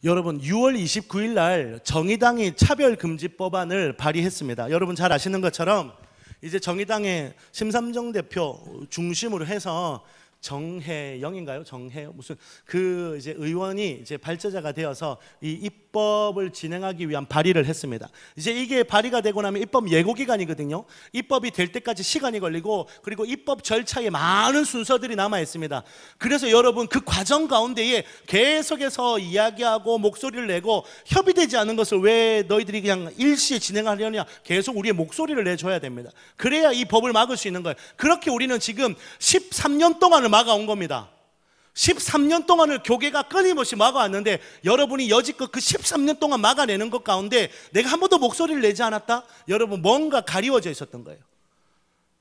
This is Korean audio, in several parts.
여러분 6월 29일 날 정의당이 차별금지법안을 발의했습니다. 여러분 잘 아시는 것처럼 이제 정의당의 심삼정 대표 중심으로 해서 정혜영인가요? 무슨 그 이제 의원이 이제 발제자가 되어서 이 입법을 진행하기 위한 발의를 했습니다. 이제 이게 발의가 되고 나면 입법 예고 기간이거든요. 입법이 될 때까지 시간이 걸리고 그리고 입법 절차에 많은 순서들이 남아 있습니다. 그래서 여러분 그 과정 가운데에 계속해서 이야기하고 목소리를 내고 협의되지 않은 것을 왜 너희들이 그냥 일시에 진행하려냐? 계속 우리의 목소리를 내줘야 됩니다. 그래야 이 법을 막을 수 있는 거예요. 그렇게 우리는 지금 13년 동안을 막아온 겁니다. 13년 동안을 교계가 끊임없이 막아왔는데 여러분이 여지껏 그 13년 동안 막아내는 것 가운데 내가 한 번도 목소리를 내지 않았다? 여러분 뭔가 가리워져 있었던 거예요.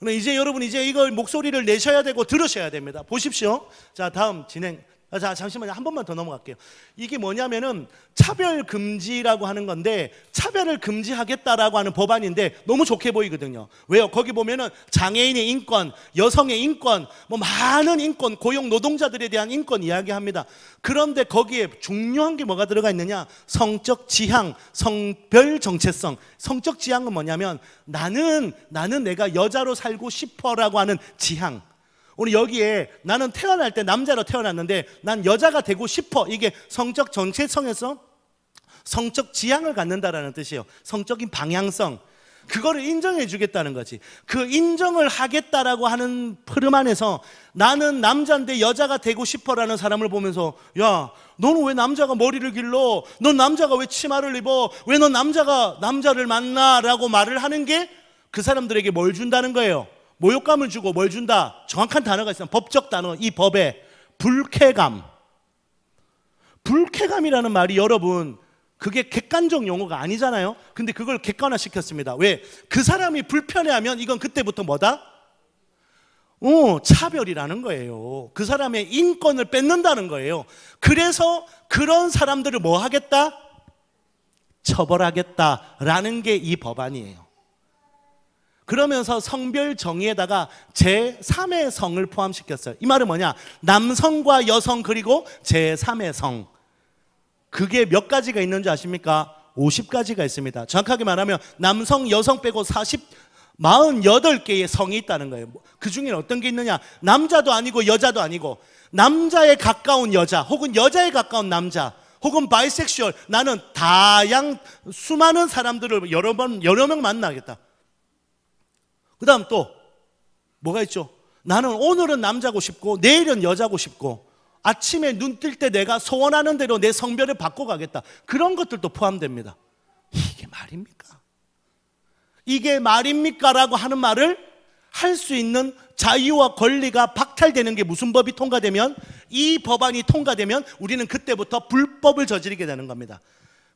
그럼 이제 여러분 이제 이걸 목소리를 내셔야 되고 들으셔야 됩니다. 보십시오. 자, 다음 진행. 자, 잠시만요. 한 번만 더 넘어갈게요. 이게 뭐냐면은 차별금지라고 하는 건데 차별을 금지하겠다라고 하는 법안인데 너무 좋게 보이거든요. 왜요? 거기 보면은 장애인의 인권, 여성의 인권, 뭐 많은 인권, 고용 노동자들에 대한 인권 이야기합니다. 그런데 거기에 중요한 게 뭐가 들어가 있느냐? 성적 지향, 성별 정체성. 성적 지향은 뭐냐면 나는 내가 여자로 살고 싶어라고 하는 지향. 우리 여기에 나는 태어날 때 남자로 태어났는데 난 여자가 되고 싶어. 이게 성적 정체성에서 성적 지향을 갖는다라는 뜻이에요. 성적인 방향성. 그거를 인정해 주겠다는 거지. 그 인정을 하겠다라고 하는 흐름 안에서 나는 남자인데 여자가 되고 싶어라는 사람을 보면서 야, 너는 왜 남자가 머리를 길러? 넌 남자가 왜 치마를 입어? 왜 넌 남자가 남자를 만나? 라고 말을 하는 게 그 사람들에게 뭘 준다는 거예요? 모욕감을 주고 뭘 준다? 정확한 단어가 있어요. 법적 단어, 이 법에 불쾌감. 불쾌감이라는 말이 여러분 그게 객관적 용어가 아니잖아요. 근데 그걸 객관화시켰습니다. 왜? 그 사람이 불편해하면 이건 그때부터 뭐다? 차별이라는 거예요. 그 사람의 인권을 뺏는다는 거예요. 그래서 그런 사람들을 뭐 하겠다? 처벌하겠다라는 게 이 법안이에요. 그러면서 성별 정의에다가 제3의 성을 포함시켰어요. 이 말은 뭐냐? 남성과 여성 그리고 제3의 성. 그게 몇 가지가 있는 줄 아십니까? 50가지가 있습니다. 정확하게 말하면 남성, 여성 빼고 48개의 성이 있다는 거예요. 그 중에는 어떤 게 있느냐? 남자도 아니고 여자도 아니고 남자에 가까운 여자 혹은 여자에 가까운 남자 혹은 바이섹슈얼. 나는 수많은 사람들을 여러 명 만나겠다. 그 다음 또 뭐가 있죠? 나는 오늘은 남자고 싶고 내일은 여자고 싶고 아침에 눈 뜰 때 내가 소원하는 대로 내 성별을 바꿔가겠다. 그런 것들도 포함됩니다. 이게 말입니까? 이게 말입니까? 라고 하는 말을 할 수 있는 자유와 권리가 박탈되는 게 무슨 법이 통과되면, 이 법안이 통과되면 우리는 그때부터 불법을 저지르게 되는 겁니다.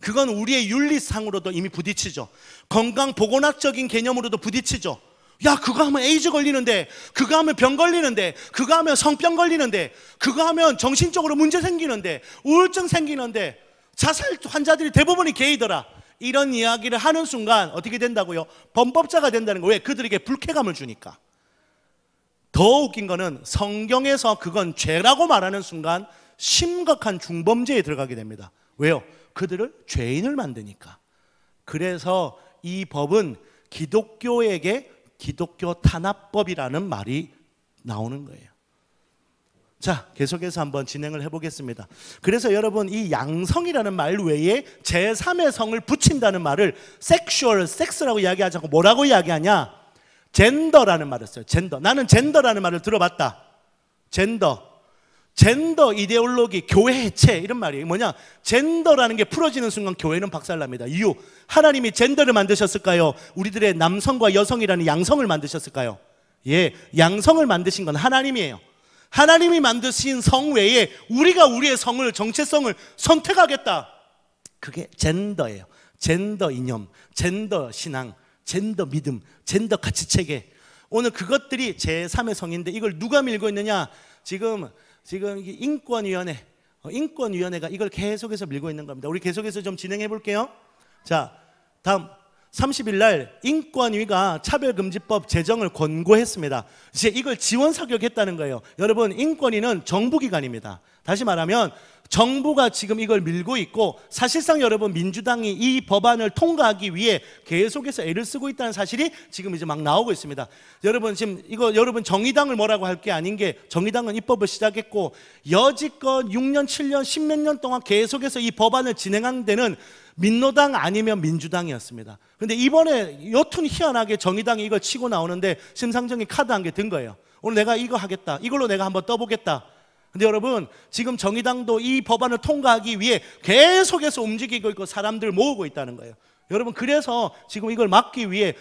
그건 우리의 윤리상으로도 이미 부딪히죠. 건강보건학적인 개념으로도 부딪히죠. 야, 그거 하면 에이즈 걸리는데, 그거 하면 병 걸리는데, 그거 하면 성병 걸리는데, 그거 하면 정신적으로 문제 생기는데, 우울증 생기는데, 자살 환자들이 대부분이 게이더라. 이런 이야기를 하는 순간 어떻게 된다고요? 범법자가 된다는 거예요. 왜? 그들에게 불쾌감을 주니까. 더 웃긴 거는 성경에서 그건 죄라고 말하는 순간 심각한 중범죄에 들어가게 됩니다. 왜요? 그들을 죄인을 만드니까. 그래서 이 법은 기독교에게 기독교 탄압법이라는 말이 나오는 거예요. 자, 계속해서 한번 진행을 해보겠습니다. 그래서 여러분 이 양성이라는 말 외에 제3의 성을 붙인다는 말을 섹슈얼, 섹스라고 이야기하지 않고 뭐라고 이야기하냐? 젠더라는 말을 써요. 젠더. 나는 젠더라는 말을 들어봤다. 젠더 이데올로기, 교회 해체 이런 말이에요. 뭐냐? 젠더라는 게 풀어지는 순간 교회는 박살납니다. 이유, 하나님이 젠더를 만드셨을까요? 우리들의 남성과 여성이라는 양성을 만드셨을까요? 예, 양성을 만드신 건 하나님이에요. 하나님이 만드신 성 외에 우리가 우리의 성을, 정체성을 선택하겠다. 그게 젠더예요. 젠더 이념, 젠더 신앙, 젠더 믿음, 젠더 가치체계. 오늘 그것들이 제3의 성인데 이걸 누가 밀고 있느냐? 지금 인권위원회가 이걸 계속해서 밀고 있는 겁니다. 우리 계속해서 좀 진행해 볼게요. 자, 다음 30일 날 인권위가 차별금지법 제정을 권고했습니다. 이제 이걸 지원 사격했다는 거예요. 여러분, 인권위는 정부기관입니다. 다시 말하면 정부가 지금 이걸 밀고 있고 사실상 여러분 민주당이 이 법안을 통과하기 위해 계속해서 애를 쓰고 있다는 사실이 지금 이제 막 나오고 있습니다. 여러분 지금 이거 여러분 정의당을 뭐라고 할 게 아닌 게 정의당은 입법을 시작했고 여지껏 6년, 7년, 10몇 년 동안 계속해서 이 법안을 진행한 데는 민노당 아니면 민주당이었습니다. 근데 이번에 여튼 희한하게 정의당이 이걸 치고 나오는데 심상정이 카드 한 개 든 거예요. 오늘 내가 이거 하겠다. 이걸로 내가 한번 떠보겠다. 근데 여러분 지금 정의당도 이 법안을 통과하기 위해 계속해서 움직이고 있고 사람들 모으고 있다는 거예요. 여러분 그래서 지금 이걸 막기 위해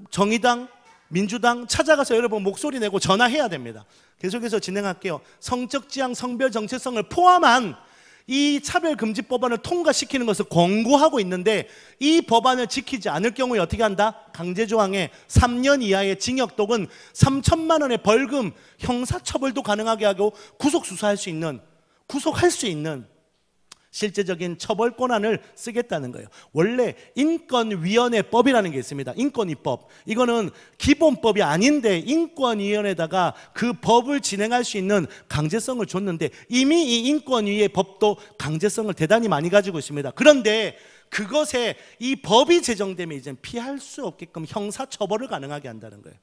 정의당, 민주당 찾아가서 여러분 목소리 내고 전화해야 됩니다. 계속해서 진행할게요. 성적 지향, 성별 정체성을 포함한 이 차별금지법안을 통과시키는 것을 권고하고 있는데 이 법안을 지키지 않을 경우에 어떻게 한다? 강제조항에 3년 이하의 징역 또는 3천만 원의 벌금, 형사처벌도 가능하게 하고 구속할 수 있는 실제적인 처벌 권한을 쓰겠다는 거예요. 원래 인권위원회법이라는 게 있습니다. 인권위법. 이거는 기본법이 아닌데 인권위원회에다가 그 법을 진행할 수 있는 강제성을 줬는데 이미 이 인권위의 법도 강제성을 대단히 많이 가지고 있습니다. 그런데 그것에 이 법이 제정되면 이제 피할 수 없게끔 형사처벌을 가능하게 한다는 거예요.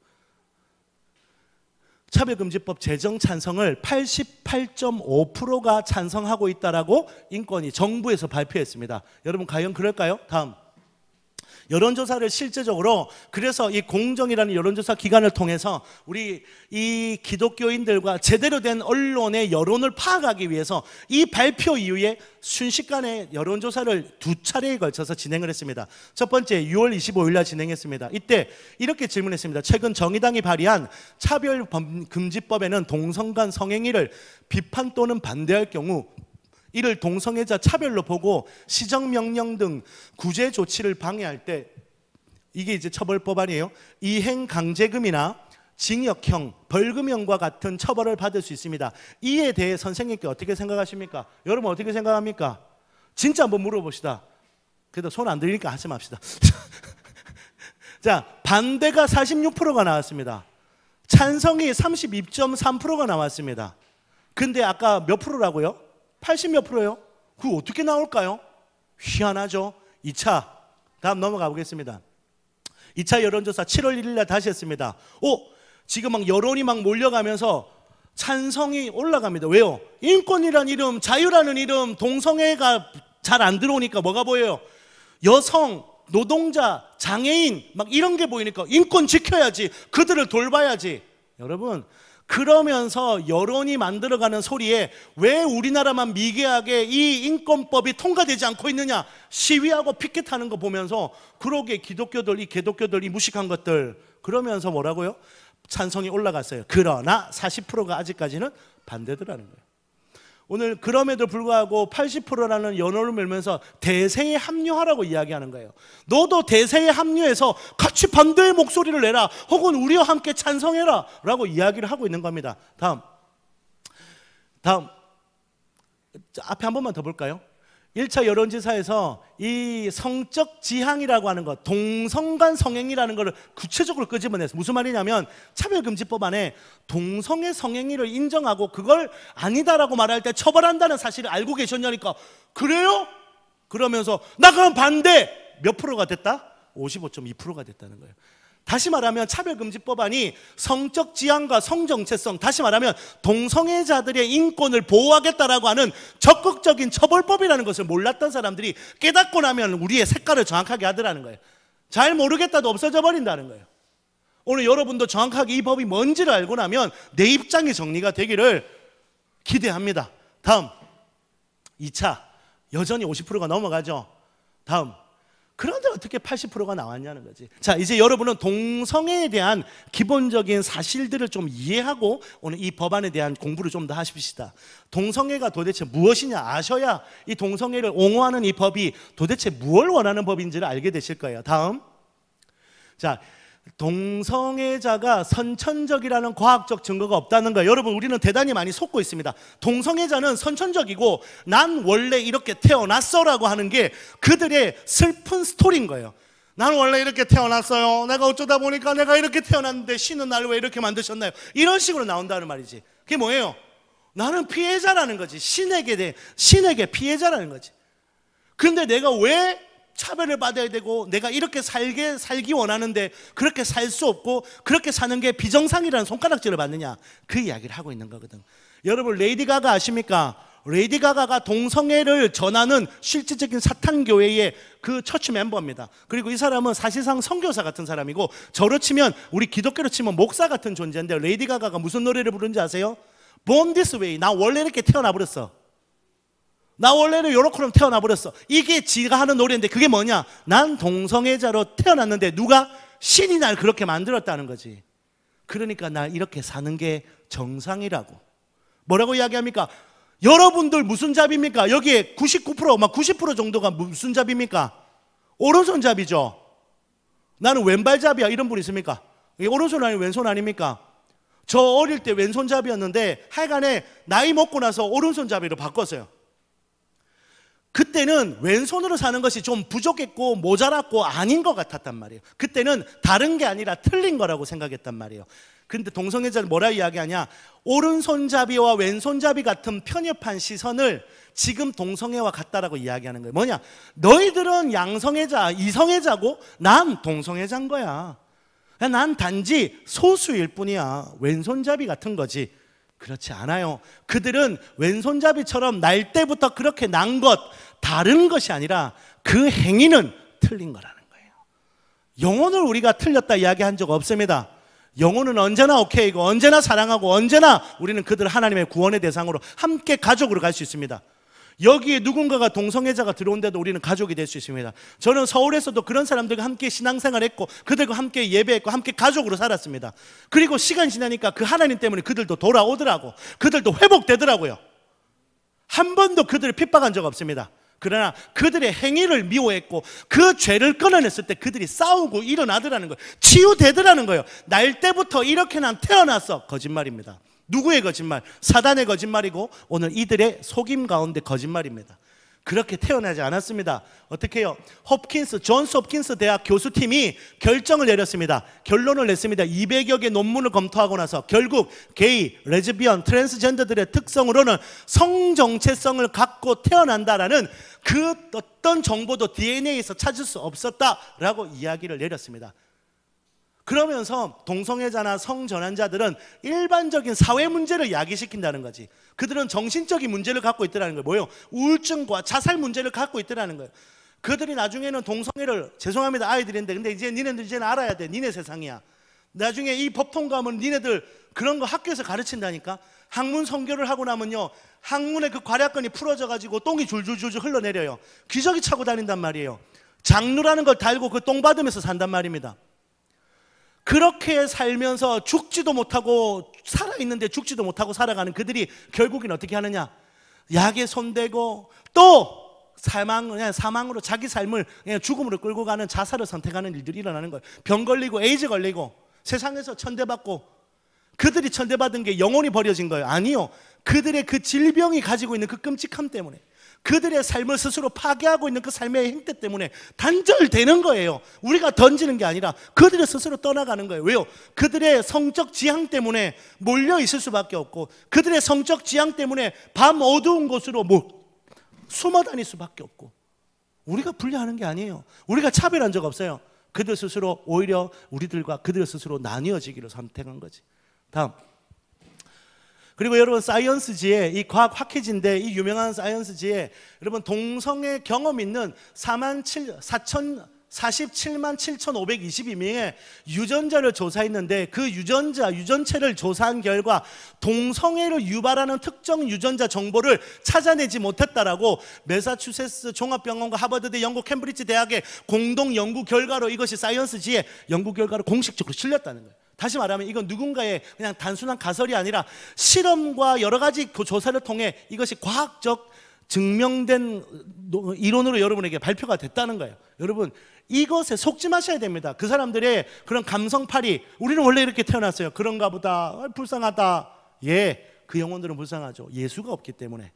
차별금지법 제정 찬성을 88.5%가 찬성하고 있다라고 인권위 정부에서 발표했습니다. 여러분 과연 그럴까요? 다음 여론조사를 실제적으로 그래서 이 공정이라는 여론조사 기관을 통해서 우리 이 기독교인들과 제대로 된 언론의 여론을 파악하기 위해서 이 발표 이후에 순식간에 여론조사를 2차례에 걸쳐서 진행을 했습니다. 첫 번째 6월 25일 날 진행했습니다. 이때 이렇게 질문했습니다. 최근 정의당이 발의한 차별금지법에는 동성 간 성행위를 비판 또는 반대할 경우 이를 동성애자 차별로 보고 시정명령 등 구제 조치를 방해할 때 이게 이제 처벌법안이에요. 이행 강제금이나 징역형, 벌금형과 같은 처벌을 받을 수 있습니다. 이에 대해 선생님께 어떻게 생각하십니까? 여러분 어떻게 생각합니까? 진짜 한번 물어봅시다. 그래도 손 안 들리니까 하지 맙시다. 자, 반대가 46%가 나왔습니다. 찬성이 32.3%가 나왔습니다. 근데 아까 몇 프로라고요? 80몇 프로요? 그거 어떻게 나올까요? 희한하죠? 2차 다음 넘어가 보겠습니다. 2차 여론조사 7월 1일 날 다시 했습니다. 지금 막 여론이 막 몰려가면서 찬성이 올라갑니다. 왜요? 인권이라는 이름, 자유라는 이름, 동성애가 잘 안 들어오니까 뭐가 보여요? 여성, 노동자, 장애인 막 이런 게 보이니까 인권 지켜야지, 그들을 돌봐야지. 여러분 그러면서 여론이 만들어가는 소리에 왜 우리나라만 미개하게 이 인권법이 통과되지 않고 있느냐 시위하고 피켓하는 거 보면서 그러게 기독교들, 이 개독교들, 이 무식한 것들 그러면서 뭐라고요? 찬성이 올라갔어요. 그러나 40%가 아직까지는 반대더라는 거예요. 오늘 그럼에도 불구하고 80%라는 연호를 밀면서 대세에 합류하라고 이야기하는 거예요. 너도 대세에 합류해서 같이 반대의 목소리를 내라, 혹은 우리와 함께 찬성해라 라고 이야기를 하고 있는 겁니다. 다음 앞에 한 번만 더 볼까요? 1차 여론조사에서 이 성적 지향이라고 하는 것, 동성간 성행위라는 것을 구체적으로 끄집어냈어요. 무슨 말이냐면 차별금지법 안에 동성애 성행위를 인정하고 그걸 아니다라고 말할 때 처벌한다는 사실을 알고 계셨냐니까 그래요? 그러면서 나 그럼 반대! 몇 프로가 됐다? 55.2%가 됐다는 거예요. 다시 말하면 차별금지법안이 성적 지향과 성정체성, 다시 말하면 동성애자들의 인권을 보호하겠다라고 하는 적극적인 처벌법이라는 것을 몰랐던 사람들이 깨닫고 나면 우리의 색깔을 정확하게 하더라는 거예요. 잘 모르겠다도 없어져 버린다는 거예요. 오늘 여러분도 정확하게 이 법이 뭔지를 알고 나면 내 입장이 정리가 되기를 기대합니다. 다음 2차 여전히 50%가 넘어가죠. 다음 그런데 어떻게 80%가 나왔냐는 거지. 자, 이제 여러분은 동성애에 대한 기본적인 사실들을 좀 이해하고 오늘 이 법안에 대한 공부를 좀 더 하십시다. 동성애가 도대체 무엇이냐 아셔야 이 동성애를 옹호하는 이 법이 도대체 무엇을 원하는 법인지를 알게 되실 거예요. 다음. 자, 동성애자가 선천적이라는 과학적 증거가 없다는 거예요. 여러분 우리는 대단히 많이 속고 있습니다. 동성애자는 선천적이고 난 원래 이렇게 태어났어 라고 하는 게 그들의 슬픈 스토리인 거예요. 나는 원래 이렇게 태어났어요. 내가 어쩌다 보니까 내가 이렇게 태어났는데 신은 날 왜 이렇게 만드셨나요? 이런 식으로 나온다는 말이지. 그게 뭐예요? 나는 피해자라는 거지. 신에게 피해자라는 거지. 근데 내가 왜 차별을 받아야 되고 내가 이렇게 살기 원하는데 그렇게 살 수 없고 그렇게 사는 게 비정상이라는 손가락질을 받느냐, 그 이야기를 하고 있는 거거든. 여러분, 레이디 가가 아십니까? 레이디 가가가 동성애를 전하는 실질적인 사탄교회의 그 처치 멤버입니다. 그리고 이 사람은 사실상 선교사 같은 사람이고, 저로 치면, 우리 기독교로 치면 목사 같은 존재인데, 레이디 가가가 무슨 노래를 부르는지 아세요? Born This Way. 나 원래 이렇게 태어나 버렸어. 나 원래는 요렇게럼 태어나 버렸어. 이게 지가 하는 노래인데 그게 뭐냐? 난 동성애자로 태어났는데 누가? 신이 날 그렇게 만들었다는 거지. 그러니까 나 이렇게 사는 게 정상이라고. 뭐라고 이야기합니까? 여러분들 무슨 잡입니까? 여기에 99%, 막 90% 정도가 무슨 잡입니까? 오른손잡이죠. 나는 왼발잡이야, 이런 분 있습니까? 이게 오른손 아니면 왼손 아닙니까? 저 어릴 때 왼손잡이였는데 하여간에 나이 먹고 나서 오른손잡이로 바꿨어요. 그때는 왼손으로 사는 것이 좀 부족했고 모자랐고 아닌 것 같았단 말이에요. 그때는 다른 게 아니라 틀린 거라고 생각했단 말이에요. 근데 동성애자는 뭐라 이야기하냐? 오른손잡이와 왼손잡이 같은 편협한 시선을 지금 동성애와 같다라고 이야기하는 거예요. 뭐냐? 너희들은 양성애자, 이성애자고 난 동성애자인 거야. 난 단지 소수일 뿐이야. 왼손잡이 같은 거지. 그렇지 않아요. 그들은 왼손잡이처럼 날 때부터 그렇게 난 것, 다른 것이 아니라 그 행위는 틀린 거라는 거예요. 영혼을 우리가 틀렸다 이야기한 적 없습니다. 영혼은 언제나 오케이고 언제나 사랑하고 언제나 우리는 그들 하나님의 구원의 대상으로 함께 가족으로 갈 수 있습니다. 여기에 누군가가 동성애자가 들어온데도 우리는 가족이 될 수 있습니다. 저는 서울에서도 그런 사람들과 함께 신앙생활했고 그들과 함께 예배했고 함께 가족으로 살았습니다. 그리고 시간이 지나니까 그 하나님 때문에 그들도 돌아오더라고. 그들도 회복되더라고요. 한 번도 그들을 핍박한 적 없습니다. 그러나 그들의 행위를 미워했고 그 죄를 끊어냈을 때 그들이 싸우고 일어나더라는 거예요. 치유되더라는 거예요. 날 때부터 이렇게 난 태어났어. 거짓말입니다. 누구의 거짓말? 사단의 거짓말이고 오늘 이들의 속임 가운데 거짓말입니다. 그렇게 태어나지 않았습니다. 어떻게 해요? 존스 홉킨스 대학 교수팀이 결정을 내렸습니다. 결론을 냈습니다. 200여 개 논문을 검토하고 나서 결국 게이, 레즈비언, 트랜스젠더들의 특성으로는 성정체성을 갖고 태어난다라는 그 어떤 정보도 DNA에서 찾을 수 없었다라고 이야기를 내렸습니다. 그러면서 동성애자나 성전환자들은 일반적인 사회 문제를 야기시킨다는 거지. 그들은 정신적인 문제를 갖고 있더라는 거예요. 뭐요? 우울증과 자살 문제를 갖고 있더라는 거예요. 그들이 나중에는 동성애를, 죄송합니다 아이들인데, 근데 이제 니네들 이제는 알아야 돼. 니네 세상이야. 나중에 이 법 통과하면 니네들 그런 거 학교에서 가르친다니까. 학문 선교를 하고 나면요, 학문의 그 괄약근이 풀어져 가지고 똥이 줄줄줄줄 흘러내려요. 기저귀 차고 다닌단 말이에요. 장루라는 걸 달고 그 똥 받으면서 산단 말입니다. 그렇게 살면서 죽지도 못하고 살아있는데 죽지도 못하고 살아가는 그들이 결국엔 어떻게 하느냐? 약에 손대고 또 사망으로 자기 삶을 그냥 죽음으로 끌고 가는 자살을 선택하는 일들이 일어나는 거예요. 병 걸리고 에이즈 걸리고 세상에서 천대받고. 그들이 천대받은 게 영혼이 버려진 거예요? 아니요. 그들의 그 질병이 가지고 있는 그 끔찍함 때문에, 그들의 삶을 스스로 파괴하고 있는 그 삶의 행태 때문에 단절되는 거예요. 우리가 던지는 게 아니라 그들이 스스로 떠나가는 거예요. 왜요? 그들의 성적 지향 때문에 몰려 있을 수밖에 없고 그들의 성적 지향 때문에 밤 어두운 곳으로 숨어 다닐 수밖에 없고. 우리가 분리하는 게 아니에요. 우리가 차별한 적 없어요. 그들 스스로 오히려 우리들과 그들 스스로 나뉘어지기를 선택한 거지. 다음. 그리고 여러분, 사이언스지에, 이 과학 학회지인데 이 유명한 사이언스지에 여러분 동성애 경험 있는 47만 7,522명의 유전자를 조사했는데 그 유전체를 조사한 결과 동성애를 유발하는 특정 유전자 정보를 찾아내지 못했다라고 매사추세츠 종합병원과 하버드대 영국 캠브리지 대학의 공동 연구 결과로 이것이 사이언스지에 연구 결과로 공식적으로 실렸다는 거예요. 다시 말하면 이건 누군가의 그냥 단순한 가설이 아니라 실험과 여러 가지 그 조사를 통해 이것이 과학적 증명된 이론으로 여러분에게 발표가 됐다는 거예요. 여러분, 이것에 속지 마셔야 됩니다. 그 사람들의 그런 감성팔이, 우리는 원래 이렇게 태어났어요. 그런가 보다, 불쌍하다. 예, 그 영혼들은 불쌍하죠. 예수가 없기 때문에.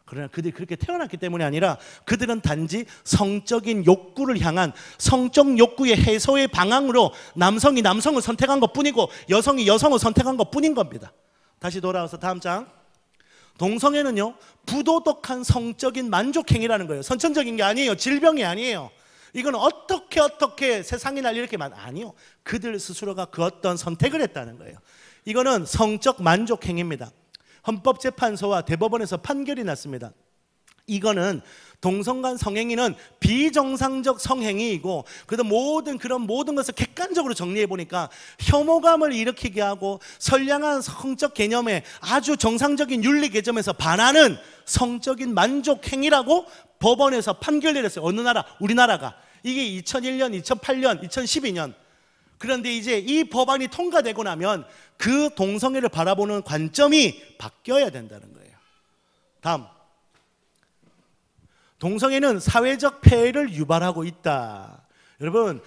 그러나 그들이 그렇게 태어났기 때문이 아니라 그들은 단지 성적인 욕구를 향한 성적 욕구의 해소의 방향으로 남성이 남성을 선택한 것 뿐이고 여성이 여성을 선택한 것 뿐인 겁니다. 다시 돌아와서 다음 장. 동성애는요, 부도덕한 성적인 만족행위라는 거예요. 선천적인 게 아니에요. 질병이 아니에요. 이건 어떻게 세상이 날 이렇게 아니요. 그들 스스로가 그 어떤 선택을 했다는 거예요. 이거는 성적 만족행위입니다. 헌법재판소와 대법원에서 판결이 났습니다. 이거는 동성간 성행위는 비정상적 성행위이고, 그래도 모든 것을 객관적으로 정리해 보니까 혐오감을 일으키게 하고 선량한 성적 개념에 아주 정상적인 윤리 개념에서 반하는 성적인 만족 행위라고 법원에서 판결 내렸어요. 어느 나라? 우리나라가. 이게 2001년, 2008년, 2012년. 그런데 이제 이 법안이 통과되고 나면 그 동성애를 바라보는 관점이 바뀌어야 된다는 거예요. 다음, 동성애는 사회적 폐해를 유발하고 있다. 여러분,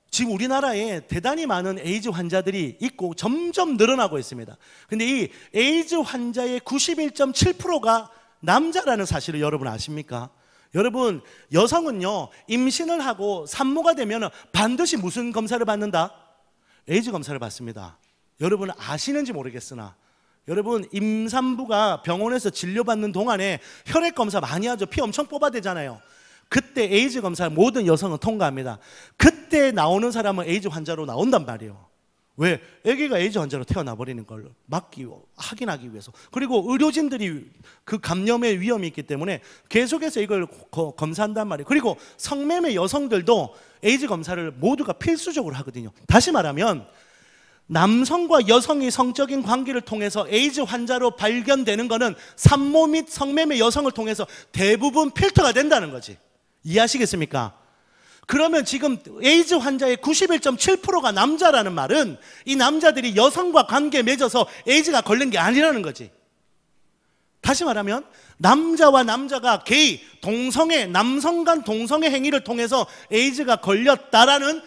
지금 우리나라에 대단히 많은 에이즈 환자들이 있고 점점 늘어나고 있습니다. 근데 이 에이즈 환자의 91.7%가 남자라는 사실을 여러분 아십니까? 여러분, 여성은요, 임신을 하고 산모가 되면 반드시 무슨 검사를 받는다? 에이즈 검사를 받습니다. 여러분 아시는지 모르겠으나, 여러분 임산부가 병원에서 진료받는 동안에 혈액 검사 많이 하죠. 피 엄청 뽑아야 되잖아요. 그때 에이즈 검사를 모든 여성은 통과합니다. 그때 나오는 사람은 에이즈 환자로 나온단 말이에요. 왜? 아기가 에이즈 환자로 태어나 버리는 걸 확인하기 위해서. 그리고 의료진들이 그 감염의 위험이 있기 때문에 계속해서 이걸 검사한단 말이에요. 그리고 성매매 여성들도 에이즈 검사를 모두가 필수적으로 하거든요. 다시 말하면 남성과 여성이 성적인 관계를 통해서 에이즈 환자로 발견되는 것은 산모 및 성매매 여성을 통해서 대부분 필터가 된다는 거지. 이해하시겠습니까? 그러면 지금 에이즈 환자의 91.7%가 남자라는 말은 이 남자들이 여성과 관계 맺어서 에이즈가 걸린 게 아니라는 거지. 다시 말하면 남자와 남자가 게이, 동성애, 남성 간 동성애 행위를 통해서 에이즈가 걸렸다라는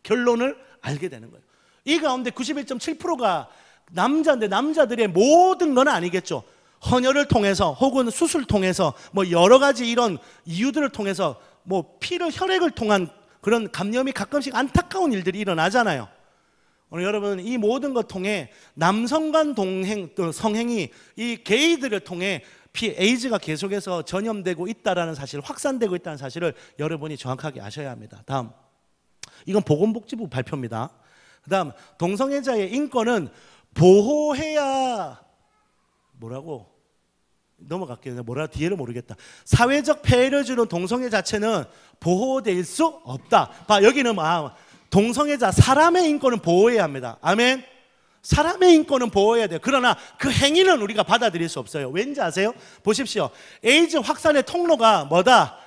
결론을 알게 되는 거예요. 이 가운데 91.7%가 남자인데 남자들의 모든 건 아니겠죠. 헌혈을 통해서 혹은 수술을 통해서 뭐 여러 가지 이런 이유들을 통해서 뭐 혈액을 통한 그런 감염이 가끔씩 안타까운 일들이 일어나잖아요. 오늘 여러분, 이 모든 것 통해 남성 간 성행위, 이 게이들을 통해 에이즈가 계속해서 전염되고 있다라는 사실, 확산되고 있다는 사실을 여러분이 정확하게 아셔야 합니다. 다음, 이건 보건복지부 발표입니다. 그 다음, 동성애자의 인권은 보호해야 뭐라고? 넘어갈게요. 뭐라 뒤에를 모르겠다. 사회적 폐해를 주는 동성애 자체는 보호될 수 없다. 봐, 여기는 동성애자 사람의 인권은 보호해야 합니다. 아멘. 사람의 인권은 보호해야 돼요. 그러나 그 행위는 우리가 받아들일 수 없어요. 왠지 아세요? 보십시오. 에이즈 확산의 통로가 뭐다?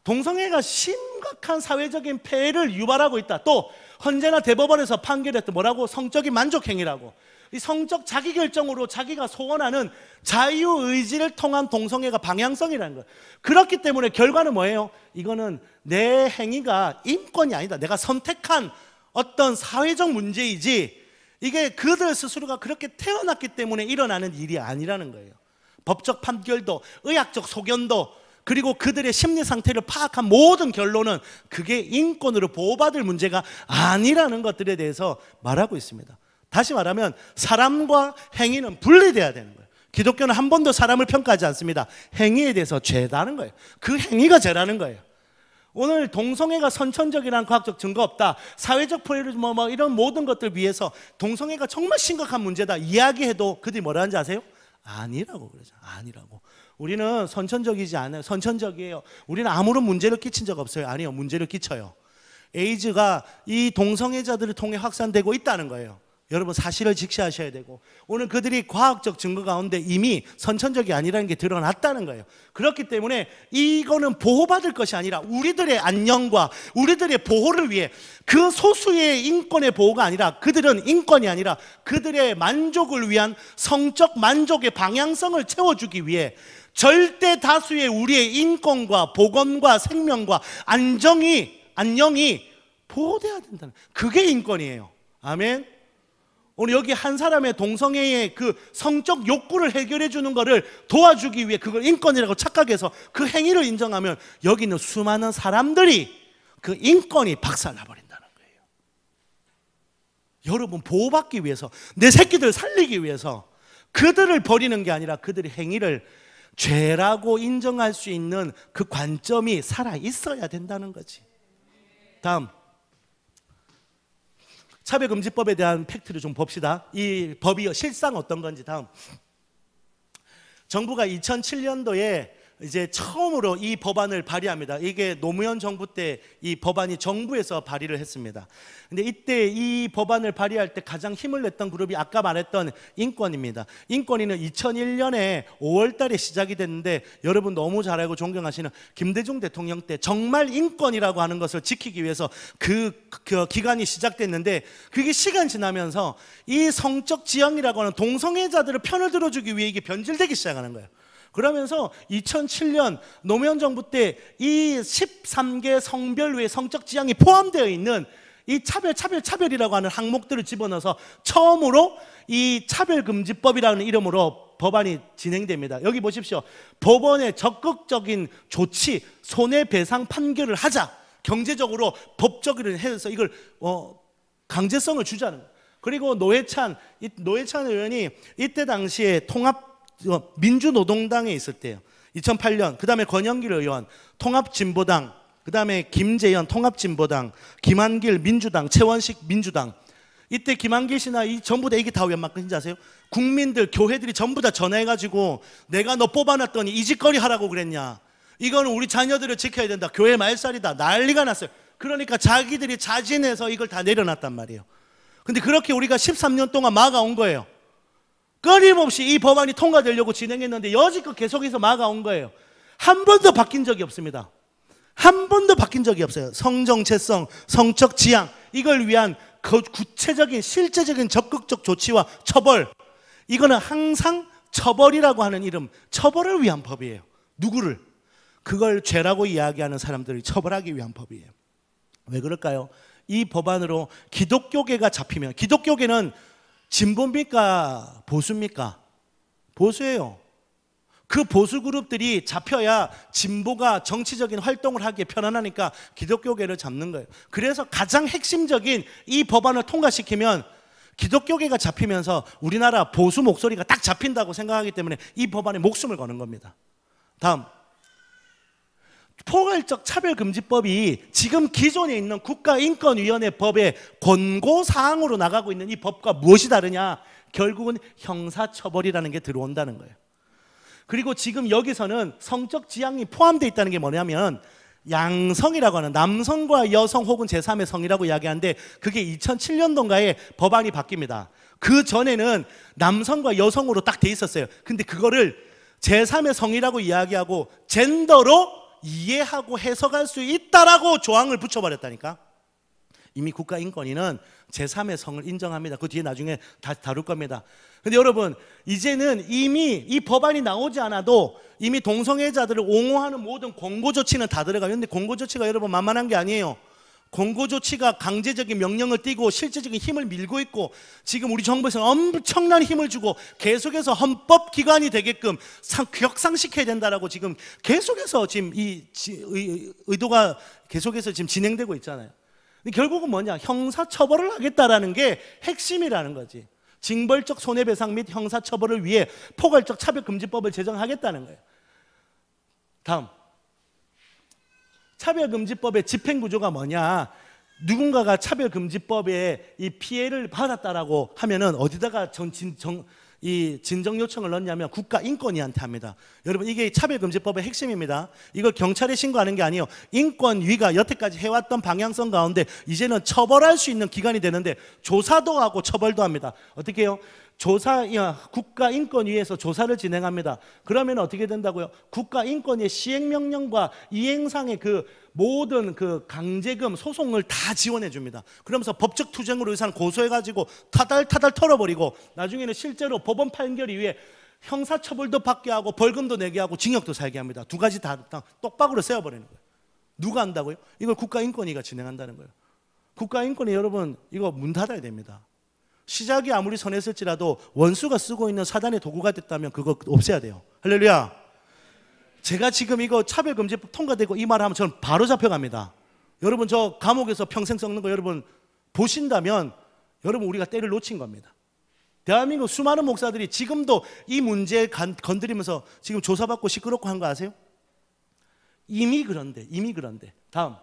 동성애가 심각한 사회적인 폐해를 유발하고 있다. 또 헌재나 대법원에서 판결했던 뭐라고? 성적인 만족행위라고. 이 성적 자기결정으로 자기가 소원하는 자유의지를 통한 동성애가 방향성이라는 거예요. 그렇기 때문에 결과는 뭐예요? 이거는 내 행위가 인권이 아니다. 내가 선택한 어떤 사회적 문제이지, 이게 그들 스스로가 그렇게 태어났기 때문에 일어나는 일이 아니라는 거예요. 법적 판결도, 의학적 소견도, 그리고 그들의 심리 상태를 파악한 모든 결론은 그게 인권으로 보호받을 문제가 아니라는 것들에 대해서 말하고 있습니다. 다시 말하면 사람과 행위는 분리돼야 되는 거예요. 기독교는 한 번도 사람을 평가하지 않습니다. 행위에 대해서 죄다는 거예요. 그 행위가 죄라는 거예요. 오늘 동성애가 선천적이라는 과학적 증거 없다, 사회적 폐해를 이런 모든 것들 위해서 동성애가 정말 심각한 문제다 이야기해도 그들이 뭐라 하는지 아세요? 아니라고 그러죠. 아니라고. 우리는 선천적이지 않아요. 선천적이에요. 우리는 아무런 문제를 끼친 적 없어요. 아니요, 문제를 끼쳐요. 에이즈가 이 동성애자들을 통해 확산되고 있다는 거예요. 여러분, 사실을 직시하셔야 되고, 오늘 그들이 과학적 증거 가운데 이미 선천적이 아니라는 게 드러났다는 거예요. 그렇기 때문에 이거는 보호받을 것이 아니라 우리들의 안녕과 우리들의 보호를 위해, 그 소수의 인권의 보호가 아니라, 그들은 인권이 아니라 그들의 만족을 위한 성적 만족의 방향성을 채워주기 위해 절대 다수의 우리의 인권과 보건과 생명과 안녕이 보호돼야 된다는, 그게 인권이에요. 아멘. 오늘 여기 한 사람의 동성애의 그 성적 욕구를 해결해 주는 것을 도와주기 위해 그걸 인권이라고 착각해서 그 행위를 인정하면 여기 있는 수많은 사람들이 그 인권이 박살나버린다는 거예요. 여러분, 보호받기 위해서, 내 새끼들 살리기 위해서 그들을 버리는 게 아니라 그들의 행위를 죄라고 인정할 수 있는 그 관점이 살아 있어야 된다는 거지. 다음, 차별금지법에 대한 팩트를 좀 봅시다. 이 법이 실상 어떤 건지. 다음, 정부가 2007년도에 이제 처음으로 이 법안을 발의합니다. 이게 노무현 정부 때 이 법안이 정부에서 발의를 했습니다. 근데 이때 이 법안을 발의할 때 가장 힘을 냈던 그룹이 아까 말했던 인권입니다. 인권위는 2001년에 5월 달에 시작이 됐는데, 여러분 너무 잘 알고 존경하시는 김대중 대통령 때 정말 인권이라고 하는 것을 지키기 위해서 그 기간이 시작됐는데, 그게 시간 지나면서 이 성적 지향이라고 하는 동성애자들의 편을 들어주기 위해 이게 변질되기 시작하는 거예요. 그러면서 2007년 노무현 정부 때 이 13개 성별외 성적 지향이 포함되어 있는 이 차별이라고 하는 항목들을 집어넣어서 처음으로 이 차별금지법이라는 이름으로 법안이 진행됩니다. 여기 보십시오. 법원의 적극적인 조치, 손해배상 판결을 하자. 경제적으로 법적으로 해서 이걸 강제성을 주자는 거예요. 그리고 노회찬 의원이 이때 당시에 민주노동당에 있을 때요. 2008년, 그 다음에 권영길 의원, 통합진보당, 그 다음에 김재현 통합진보당, 김한길 민주당, 최원식 민주당. 이때 김한길 씨나 이 전부 다 이게 다 왜 맡긴지 아세요? 국민들, 교회들이 전부 다 전화해가지고 내가 너 뽑아놨더니 이 짓거리 하라고 그랬냐, 이거는 우리 자녀들을 지켜야 된다, 교회 말살이다, 난리가 났어요. 그러니까 자기들이 자진해서 이걸 다 내려놨단 말이에요. 근데 그렇게 우리가 13년 동안 막아온 거예요. 끊임없이 이 법안이 통과되려고 진행했는데 여지껏 계속해서 막아온 거예요. 한 번도 바뀐 적이 없습니다. 한 번도 바뀐 적이 없어요. 성정체성, 성적 지향, 이걸 위한 구체적인 실제적인 적극적 조치와 처벌, 이거는 항상 처벌이라고 하는 이름, 처벌을 위한 법이에요. 누구를? 그걸 죄라고 이야기하는 사람들을 처벌하기 위한 법이에요. 왜 그럴까요? 이 법안으로 기독교계가 잡히면, 기독교계는 진보입니까? 보수입니까? 보수예요. 그 보수 그룹들이 잡혀야 진보가 정치적인 활동을 하기에 편안하니까 기독교계를 잡는 거예요. 그래서 가장 핵심적인 이 법안을 통과시키면 기독교계가 잡히면서 우리나라 보수 목소리가 딱 잡힌다고 생각하기 때문에 이 법안에 목숨을 거는 겁니다. 다음, 포괄적 차별금지법이 지금 기존에 있는 국가인권위원회 법의 권고사항으로 나가고 있는 이 법과 무엇이 다르냐? 결국은 형사처벌이라는 게 들어온다는 거예요. 그리고 지금 여기서는 성적 지향이 포함되어 있다는 게 뭐냐면, 양성이라고 하는, 남성과 여성 혹은 제3의 성이라고 이야기하는데, 그게 2007년도인가에 법안이 바뀝니다. 그 전에는 남성과 여성으로 딱 돼 있었어요. 근데 그거를 제3의 성이라고 이야기하고 젠더로 이해하고 해석할 수 있다라고 조항을 붙여버렸다니까. 이미 국가인권위는 제3의 성을 인정합니다. 그 뒤에 나중에 다룰 겁니다. 근데 여러분, 이제는 이미 이 법안이 나오지 않아도 이미 동성애자들을 옹호하는 모든 권고조치는 다 들어가요. 근데 권고조치가 여러분 만만한 게 아니에요. 권고조치가 강제적인 명령을 띠고 실제적인 힘을 밀고 있고, 지금 우리 정부에서 엄청난 힘을 주고 계속해서 헌법기관이 되게끔 격상시켜야 된다라고 지금 계속해서 지금 이 의도가 계속해서 지금 진행되고 있잖아요. 근데 결국은 뭐냐? 형사처벌을 하겠다라는 게 핵심이라는 거지. 징벌적 손해배상 및 형사처벌을 위해 포괄적 차별금지법을 제정하겠다는 거예요. 다음, 차별금지법의 집행구조가 뭐냐? 누군가가 차별금지법에 이 피해를 받았다라고 하면은 어디다가 이 진정 요청을 넣냐면 국가인권위한테 합니다. 여러분, 이게 차별금지법의 핵심입니다. 이걸 경찰에 신고하는 게 아니에요. 인권위가 여태까지 해왔던 방향성 가운데 이제는 처벌할 수 있는 기관이 되는데, 조사도 하고 처벌도 합니다. 어떻게 해요? 국가인권위에서 조사를 진행합니다. 그러면 어떻게 된다고요? 국가인권위의 시행명령과 이행상의 그 모든 그 강제금 소송을 다 지원해 줍니다. 그러면서 법적 투쟁으로 이 사람 고소해가지고 타달 털어버리고, 나중에는 실제로 법원 판결 이후에 형사처벌도 받게 하고 벌금도 내게 하고 징역도 살게 합니다. 두 가지 다 똑박으로 세워버리는 거예요. 누가 한다고요? 이걸 국가인권위가 진행한다는 거예요. 국가인권위, 여러분, 이거 문 닫아야 됩니다. 시작이 아무리 선했을지라도 원수가 쓰고 있는 사단의 도구가 됐다면 그거 없애야 돼요. 할렐루야. 제가 지금 이거 차별금지법 통과되고 이 말을 하면 저는 바로 잡혀갑니다. 여러분, 저 감옥에서 평생 썩는 거 여러분 보신다면, 여러분 우리가 때를 놓친 겁니다. 대한민국 수많은 목사들이 지금도 이 문제에 건드리면서 지금 조사받고 시끄럽고 한 거 아세요? 이미 그런데. 다음,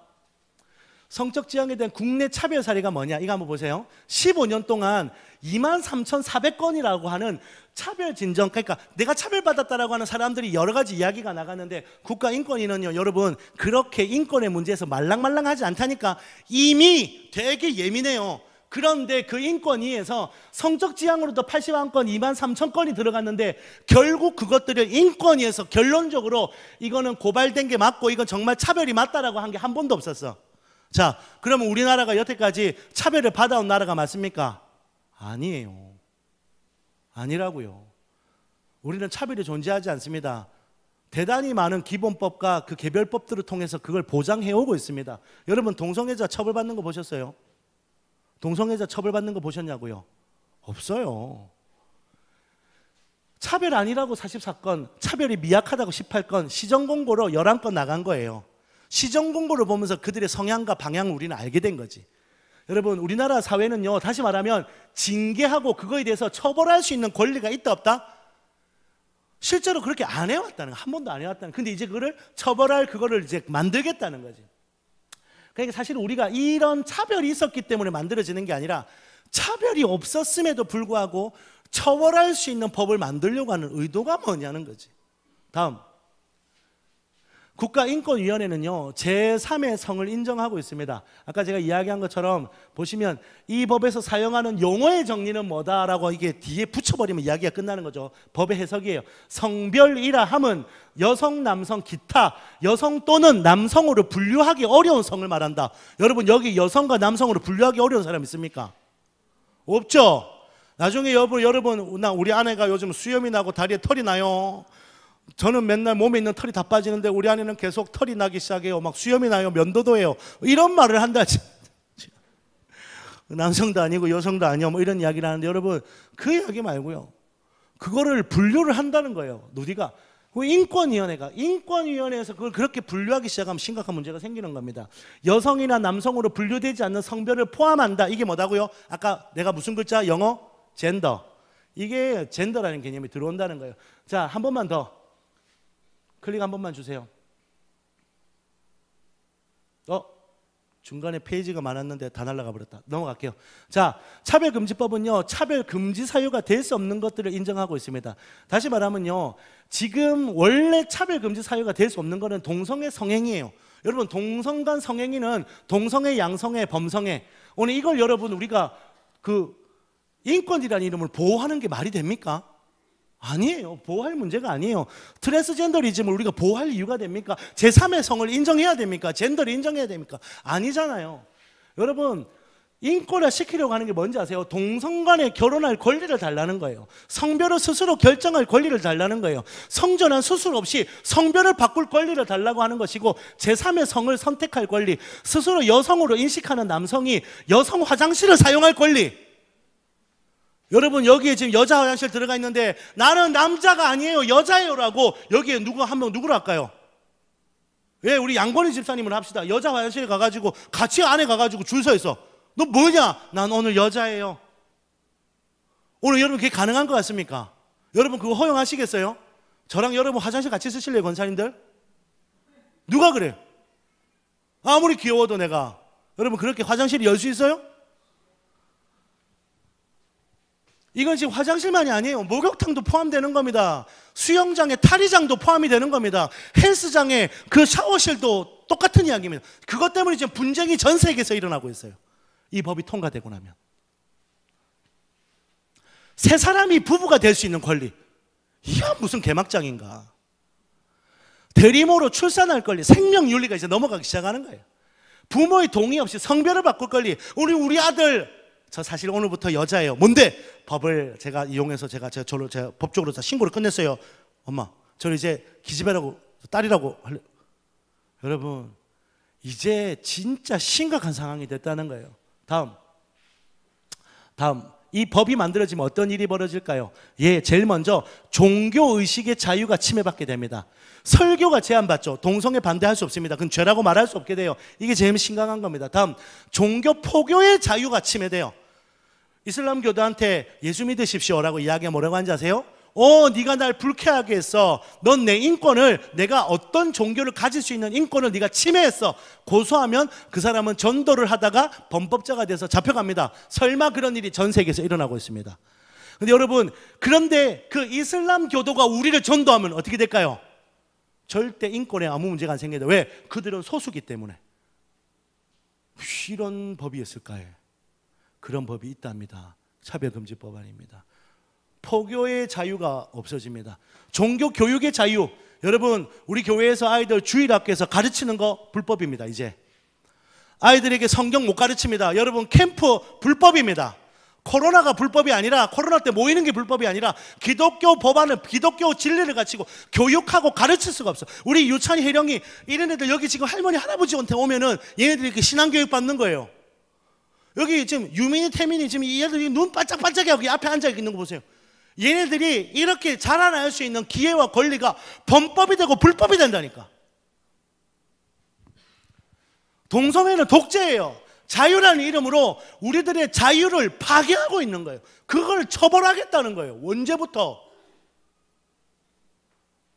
성적 지향에 대한 국내 차별 사례가 뭐냐? 이거 한번 보세요. 15년 동안 23,400건이라고 하는 차별 진정, 그러니까 내가 차별받았다라고 하는 사람들이 여러 가지 이야기가 나가는데, 국가인권위는요, 여러분 그렇게 인권의 문제에서 말랑말랑하지 않다니까. 이미 되게 예민해요. 그런데 그 인권위에서 성적 지향으로도 81건, 23,000건이 들어갔는데 결국 그것들을 인권위에서 결론적으로 이거는 고발된 게 맞고 이건 정말 차별이 맞다라고 한 게 한 번도 없었어. 자, 그러면 우리나라가 여태까지 차별을 받아온 나라가 맞습니까? 아니에요. 아니라고요. 우리는 차별이 존재하지 않습니다. 대단히 많은 기본법과 그 개별법들을 통해서 그걸 보장해오고 있습니다. 여러분 동성애자 처벌받는 거 보셨어요? 동성애자 처벌받는 거 보셨냐고요? 없어요. 차별 아니라고 44건, 차별이 미약하다고 18건, 시정공고로 11건 나간 거예요. 시정공고를 보면서 그들의 성향과 방향을 우리는 알게 된 거지. 여러분 우리나라 사회는요, 다시 말하면 징계하고 그거에 대해서 처벌할 수 있는 권리가 있다 없다? 실제로 그렇게 안 해왔다는 거, 한 번도 안 해왔다는 거. 근데 이제 그거를 처벌할 그거를 이제 만들겠다는 거지. 그러니까 사실 우리가 이런 차별이 있었기 때문에 만들어지는 게 아니라 차별이 없었음에도 불구하고 처벌할 수 있는 법을 만들려고 하는 의도가 뭐냐는 거지. 다음, 국가인권위원회는요 제3의 성을 인정하고 있습니다. 아까 제가 이야기한 것처럼 보시면 이 법에서 사용하는 용어의 정리는 뭐다라고 이게 뒤에 붙여버리면 이야기가 끝나는 거죠. 법의 해석이에요. 성별이라 함은 여성, 남성, 기타 여성 또는 남성으로 분류하기 어려운 성을 말한다. 여러분 여기 여성과 남성으로 분류하기 어려운 사람 있습니까? 없죠? 나중에 여러분 우리 아내가 요즘 수염이 나고 다리에 털이 나요. 저는 맨날 몸에 있는 털이 다 빠지는데 우리 아내는 계속 털이 나기 시작해요. 막 수염이 나요. 면도도 해요. 이런 말을 한다. 남성도 아니고 여성도 아니요. 뭐 이런 이야기를 하는데 여러분 그 이야기 말고요. 그거를 분류를 한다는 거예요. 누디가. 인권위원회에서 그걸 그렇게 분류하기 시작하면 심각한 문제가 생기는 겁니다. 여성이나 남성으로 분류되지 않는 성별을 포함한다. 이게 뭐다고요? 아까 내가 무슨 글자? 영어? 젠더. 이게 젠더라는 개념이 들어온다는 거예요. 자, 한 번만 더. 클릭 한 번만 주세요. 중간에 페이지가 많았는데 다 날아가 버렸다. 넘어갈게요. 자, 차별금지법은요 차별금지 사유가 될 수 없는 것들을 인정하고 있습니다. 다시 말하면요 지금 원래 차별금지 사유가 될 수 없는 거는 동성애 성행위예요. 여러분 동성 간 성행위는 동성애, 양성애, 범성애. 오늘 이걸 여러분 우리가 그 인권이라는 이름을 보호하는 게 말이 됩니까? 아니에요. 보호할 문제가 아니에요. 트랜스젠더리즘을 우리가 보호할 이유가 됩니까? 제3의 성을 인정해야 됩니까? 젠더를 인정해야 됩니까? 아니잖아요. 여러분 인권화 시키려고 하는 게 뭔지 아세요? 동성 간에 결혼할 권리를 달라는 거예요. 성별을 스스로 결정할 권리를 달라는 거예요. 성전환 수술 없이 성별을 바꿀 권리를 달라고 하는 것이고, 제3의 성을 선택할 권리, 스스로 여성으로 인식하는 남성이 여성 화장실을 사용할 권리. 여러분 여기에 지금 여자 화장실 들어가 있는데 나는 남자가 아니에요 여자예요라고 여기에 한 명 누구를 할까요? 예, 우리 양권희 집사님을 합시다. 여자 화장실에 가가지고 같이 안에 가가지고 줄 서 있어. 너 뭐냐? 난 오늘 여자예요. 오늘 여러분 그게 가능한 것 같습니까? 여러분 그거 허용하시겠어요? 저랑 여러분 화장실 같이 쓰실래요, 권사님들? 누가 그래? 아무리 귀여워도 내가. 여러분 그렇게 화장실이 열 수 있어요? 이건 지금 화장실만이 아니에요. 목욕탕도 포함되는 겁니다. 수영장에 탈의장도 포함이 되는 겁니다. 헬스장에 그 샤워실도 똑같은 이야기입니다. 그것 때문에 지금 분쟁이 전 세계에서 일어나고 있어요. 이 법이 통과되고 나면. 세 사람이 부부가 될 수 있는 권리. 이게 무슨 개막장인가. 대리모로 출산할 권리, 생명윤리가 이제 넘어가기 시작하는 거예요. 부모의 동의 없이 성별을 바꿀 권리. 우리 아들 저 사실 오늘부터 여자예요. 뭔데? 법을 제가 이용해서 제가 법적으로 신고를 끝냈어요. 엄마, 저를 이제 기집애라고 딸이라고 할래. 여러분, 이제 진짜 심각한 상황이 됐다는 거예요. 다음. 이 법이 만들어지면 어떤 일이 벌어질까요? 예, 제일 먼저 종교의식의 자유가 침해받게 됩니다. 설교가 제한받죠. 동성애 반대할 수 없습니다. 그건 죄라고 말할 수 없게 돼요. 이게 제일 심각한 겁니다. 다음, 종교 포교의 자유가 침해돼요. 이슬람 교도한테 예수 믿으십시오라고 이야기가 뭐라고 하는지 아세요? 네가 날 불쾌하게 했어. 넌 내 인권을, 내가 어떤 종교를 가질 수 있는 인권을 네가 침해했어. 고소하면 그 사람은 전도를 하다가 범법자가 돼서 잡혀갑니다. 설마 그런 일이 전 세계에서 일어나고 있습니다. 근데 여러분, 그런데 그 이슬람 교도가 우리를 전도하면 어떻게 될까요? 절대 인권에 아무 문제가 안 생깁니다. 왜? 그들은 소수기 때문에. 이런 법이 있을까요? 그런 법이 있답니다. 차별금지법안입니다. 포교의 자유가 없어집니다. 종교 교육의 자유. 여러분, 우리 교회에서 아이들 주일학교에서 가르치는 거 불법입니다. 이제 아이들에게 성경 못 가르칩니다. 여러분, 캠프 불법입니다. 코로나가 불법이 아니라, 코로나 때 모이는 게 불법이 아니라 기독교 법안을, 기독교 진리를 가지고 교육하고 가르칠 수가 없어. 우리 유찬이, 혜령이 이런 애들 여기 지금 할머니 할아버지한테 오면은 얘네들이 이렇게 신앙교육 받는 거예요. 여기 지금 유민이, 태민이 지금 이 애들이 눈 반짝반짝해 하고 앞에 앉아 있는 거 보세요. 얘네들이 이렇게 자라날 수 있는 기회와 권리가 범법이 되고 불법이 된다니까. 동성애는 독재예요. 자유라는 이름으로 우리들의 자유를 파괴하고 있는 거예요. 그걸 처벌하겠다는 거예요. 언제부터?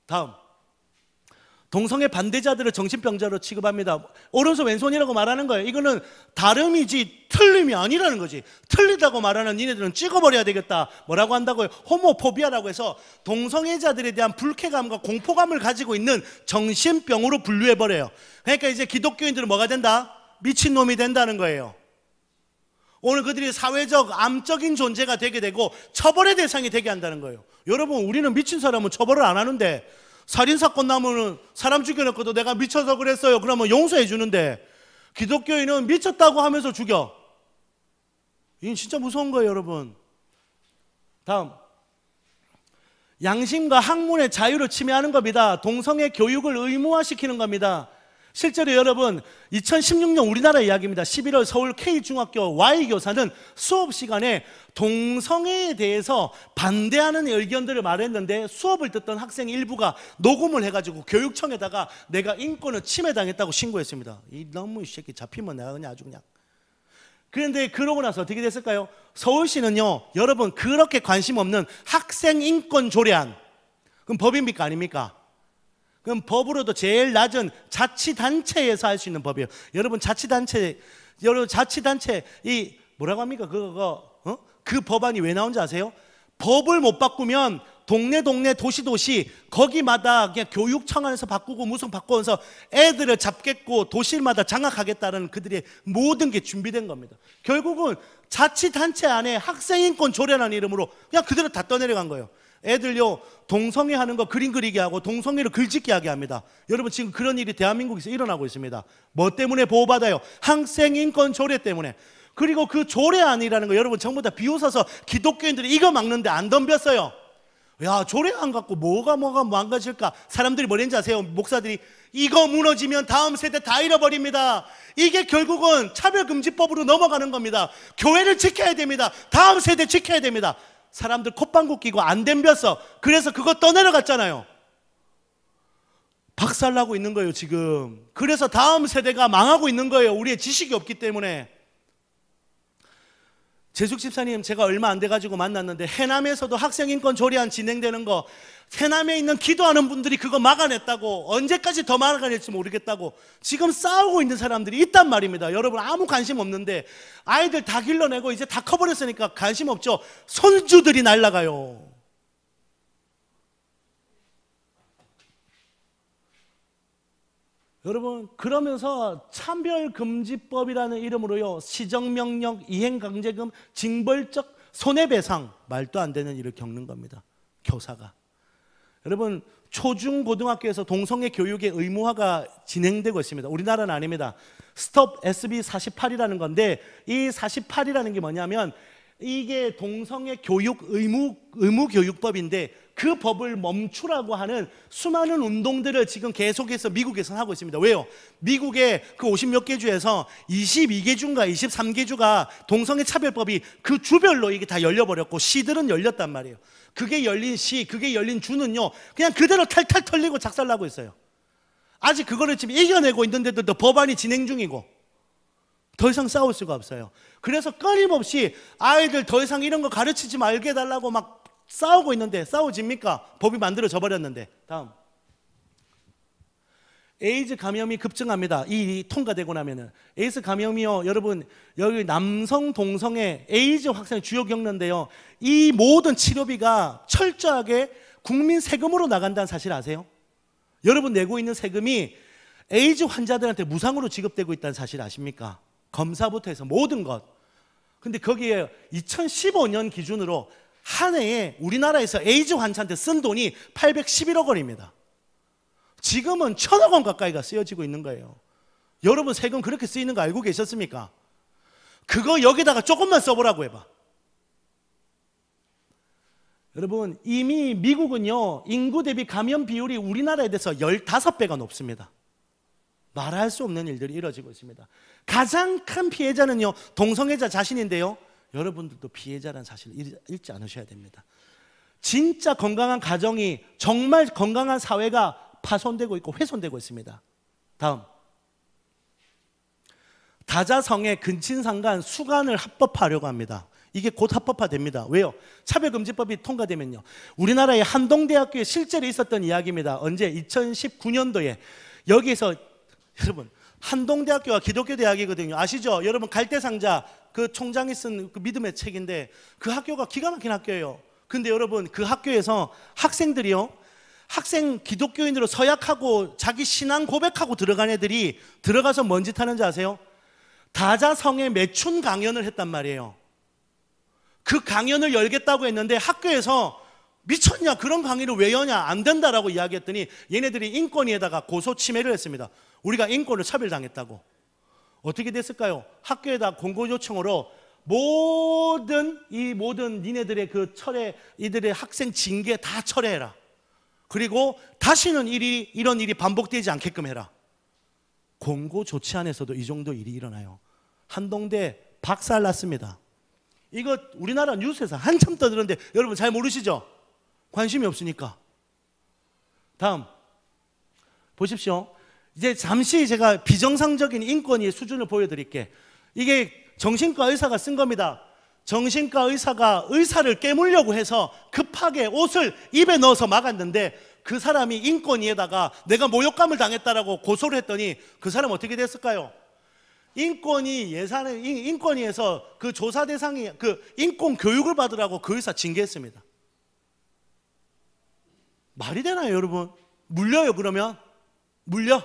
다음, 동성애 반대자들을 정신병자로 취급합니다. 오른손 왼손이라고 말하는 거예요. 이거는 다름이지 틀림이 아니라는 거지. 틀리다고 말하는 니네들은 찍어버려야 되겠다. 뭐라고 한다고요? 호모포비아라고 해서 동성애자들에 대한 불쾌감과 공포감을 가지고 있는 정신병으로 분류해버려요. 그러니까 이제 기독교인들은 뭐가 된다? 미친놈이 된다는 거예요. 오늘 그들이 사회적, 암적인 존재가 되게 되고 처벌의 대상이 되게 한다는 거예요. 여러분, 우리는 미친 사람은 처벌을 안 하는데, 살인사건 나면은 사람 죽여놓고도 내가 미쳐서 그랬어요. 그러면 용서해 주는데, 기독교인은 미쳤다고 하면서 죽여. 이건 진짜 무서운 거예요, 여러분. 다음, 양심과 학문의 자유를 침해하는 겁니다. 동성애 교육을 의무화시키는 겁니다. 실제로 여러분, 2016년 우리나라 이야기입니다. 11월 서울 K중학교 Y교사는 수업 시간에 동성애에 대해서 반대하는 의견들을 말했는데, 수업을 듣던 학생 일부가 녹음을 해가지고 교육청에다가 내가 인권을 침해당했다고 신고했습니다. 이놈의 새끼 잡히면 내가 그냥 아주 그냥. 그런데 그러고 나서 어떻게 됐을까요? 서울시는요, 여러분, 그렇게 관심 없는 학생 인권 조례안, 그럼 법입니까 아닙니까? 그럼 법으로도 제일 낮은 자치단체에서 할 수 있는 법이에요. 여러분, 자치단체 이 뭐라고 합니까? 그 법안이 왜 나온지 아세요? 법을 못 바꾸면 동네 도시 거기마다 그냥 교육청 안에서 바꾸고 무슨 바꾸면서 애들을 잡겠고 도시마다 장악하겠다는 그들의 모든 게 준비된 겁니다. 결국은 자치단체 안에 학생인권 조례라는 이름으로 그냥 그대로 다 떠내려간 거예요. 애들요, 동성애 하는 거 그림 그리게 하고 동성애를 글짓게 하게 합니다. 여러분, 지금 그런 일이 대한민국에서 일어나고 있습니다. 뭐 때문에 보호받아요? 학생인권 조례 때문에. 그리고 그 조례안이라는 거 여러분 전부 다 비웃어서 기독교인들이 이거 막는데 안 덤볐어요. 야, 조례안 갖고 뭐가 망가질까? 사람들이 뭐랬는지 아세요? 목사들이 이거 무너지면 다음 세대 다 잃어버립니다. 이게 결국은 차별금지법으로 넘어가는 겁니다. 교회를 지켜야 됩니다. 다음 세대 지켜야 됩니다. 사람들 콧방귀 끼고 안 덤볐어. 그래서 그거 떠내려갔잖아요. 박살나고 있는 거예요 지금. 그래서 다음 세대가 망하고 있는 거예요. 우리의 지식이 없기 때문에. 재숙 집사님 제가 얼마 안 돼가지고 만났는데, 해남에서도 학생인권 조례안 진행되는 거, 해남에 있는 기도하는 분들이 그거 막아냈다고, 언제까지 더 막아낼지 모르겠다고 지금 싸우고 있는 사람들이 있단 말입니다. 여러분, 아무 관심 없는데 아이들 다 길러내고 이제 다 커버렸으니까 관심 없죠. 손주들이 날아가요. 여러분, 그러면서 차별금지법이라는 이름으로요, 시정명령, 이행강제금, 징벌적 손해배상, 말도 안 되는 일을 겪는 겁니다. 교사가. 여러분, 초중고등학교에서 동성애 교육의 의무화가 진행되고 있습니다. 우리나라는 아닙니다. 스톱 SB 48이라는 건데, 이 48이라는 게 뭐냐면 이게 동성애 교육 의무교육법인데, 그 법을 멈추라고 하는 수많은 운동들을 지금 계속해서 미국에서는 하고 있습니다. 왜요? 미국의 그 50몇 개 주에서 22개 주인가 23개 주가 동성애 차별법이 그 주별로 이게 다 열려버렸고, 시들은 열렸단 말이에요. 그게 열린 시, 그게 열린 주는요, 그냥 그대로 탈탈 털리고 작살나고 있어요. 아직 그거를 지금 이겨내고 있는데도 법안이 진행 중이고, 더 이상 싸울 수가 없어요. 그래서 끊임없이 아이들 더 이상 이런 거 가르치지 말게 해달라고 막 싸우고 있는데 싸워집니까? 법이 만들어져 버렸는데. 다음. 에이즈 감염이 급증합니다. 이 일이 통과되고 나면은. 에이즈 감염이요, 여러분, 여기 남성, 동성의 에이즈 확산이 주요 겪는데요, 이 모든 치료비가 철저하게 국민 세금으로 나간다는 사실 아세요? 여러분 내고 있는 세금이 에이즈 환자들한테 무상으로 지급되고 있다는 사실 아십니까? 검사부터 해서 모든 것. 근데 거기에 2015년 기준으로 한 해에 우리나라에서 에이즈 환자한테 쓴 돈이 811억 원입니다. 지금은 1,000억 원 가까이가 쓰여지고 있는 거예요. 여러분 세금 그렇게 쓰이는 거 알고 계셨습니까? 그거 여기다가 조금만 써보라고 해봐. 여러분 이미 미국은요, 인구 대비 감염 비율이 우리나라에 대해서 15배가 높습니다. 말할 수 없는 일들이 이루어지고 있습니다. 가장 큰 피해자는요, 동성애자 자신인데요, 여러분들도 피해자라는 사실을 잊지 않으셔야 됩니다. 진짜 건강한 가정이, 정말 건강한 사회가 파손되고 있고 훼손되고 있습니다. 다음. 다자성애 근친상간 수간을 합법화하려고 합니다. 이게 곧 합법화됩니다. 왜요? 차별금지법이 통과되면요, 우리나라의 한동대학교에 실제로 있었던 이야기입니다. 언제? 2019년도에 여기에서, 여러분 한동대학교가 기독교 대학이거든요. 아시죠? 여러분 갈대상자 그 총장이 쓴 그 믿음의 책인데, 그 학교가 기가 막힌 학교예요. 근데 여러분 그 학교에서 학생들이요, 학생 기독교인으로 서약하고 자기 신앙 고백하고 들어간 애들이 들어가서 뭔 짓 하는지 아세요? 다자성애 매춘 강연을 했단 말이에요. 그 강연을 열겠다고 했는데 학교에서 미쳤냐, 그런 강의를 왜 여냐, 안 된다라고 이야기했더니 얘네들이 인권위에다가 고소 침해를 했습니다. 우리가 인권을 차별당했다고. 어떻게 됐을까요? 학교에다 공고 요청으로 모든 니네들의 그 철회, 이들의 학생 징계 다 철회해라. 그리고 다시는 이런 일이 반복되지 않게끔 해라. 공고 조치 안에서도 이 정도 일이 일어나요. 한동대 박살났습니다. 이거 우리나라 뉴스에서 한참 떠드는데 여러분 잘 모르시죠? 관심이 없으니까. 다음 보십시오. 이제 잠시 제가 비정상적인 인권위의 수준을 보여드릴게. 이게 정신과 의사가 쓴 겁니다. 정신과 의사가 의사를 깨물려고 해서 급하게 옷을 입에 넣어서 막았는데, 그 사람이 인권위에다가 내가 모욕감을 당했다라고 고소를 했더니 그 사람 어떻게 됐을까요? 인권위에서 그 조사 대상이 그 인권 교육을 받으라고 그 의사 징계했습니다. 말이 되나요, 여러분? 물려요, 그러면? 물려?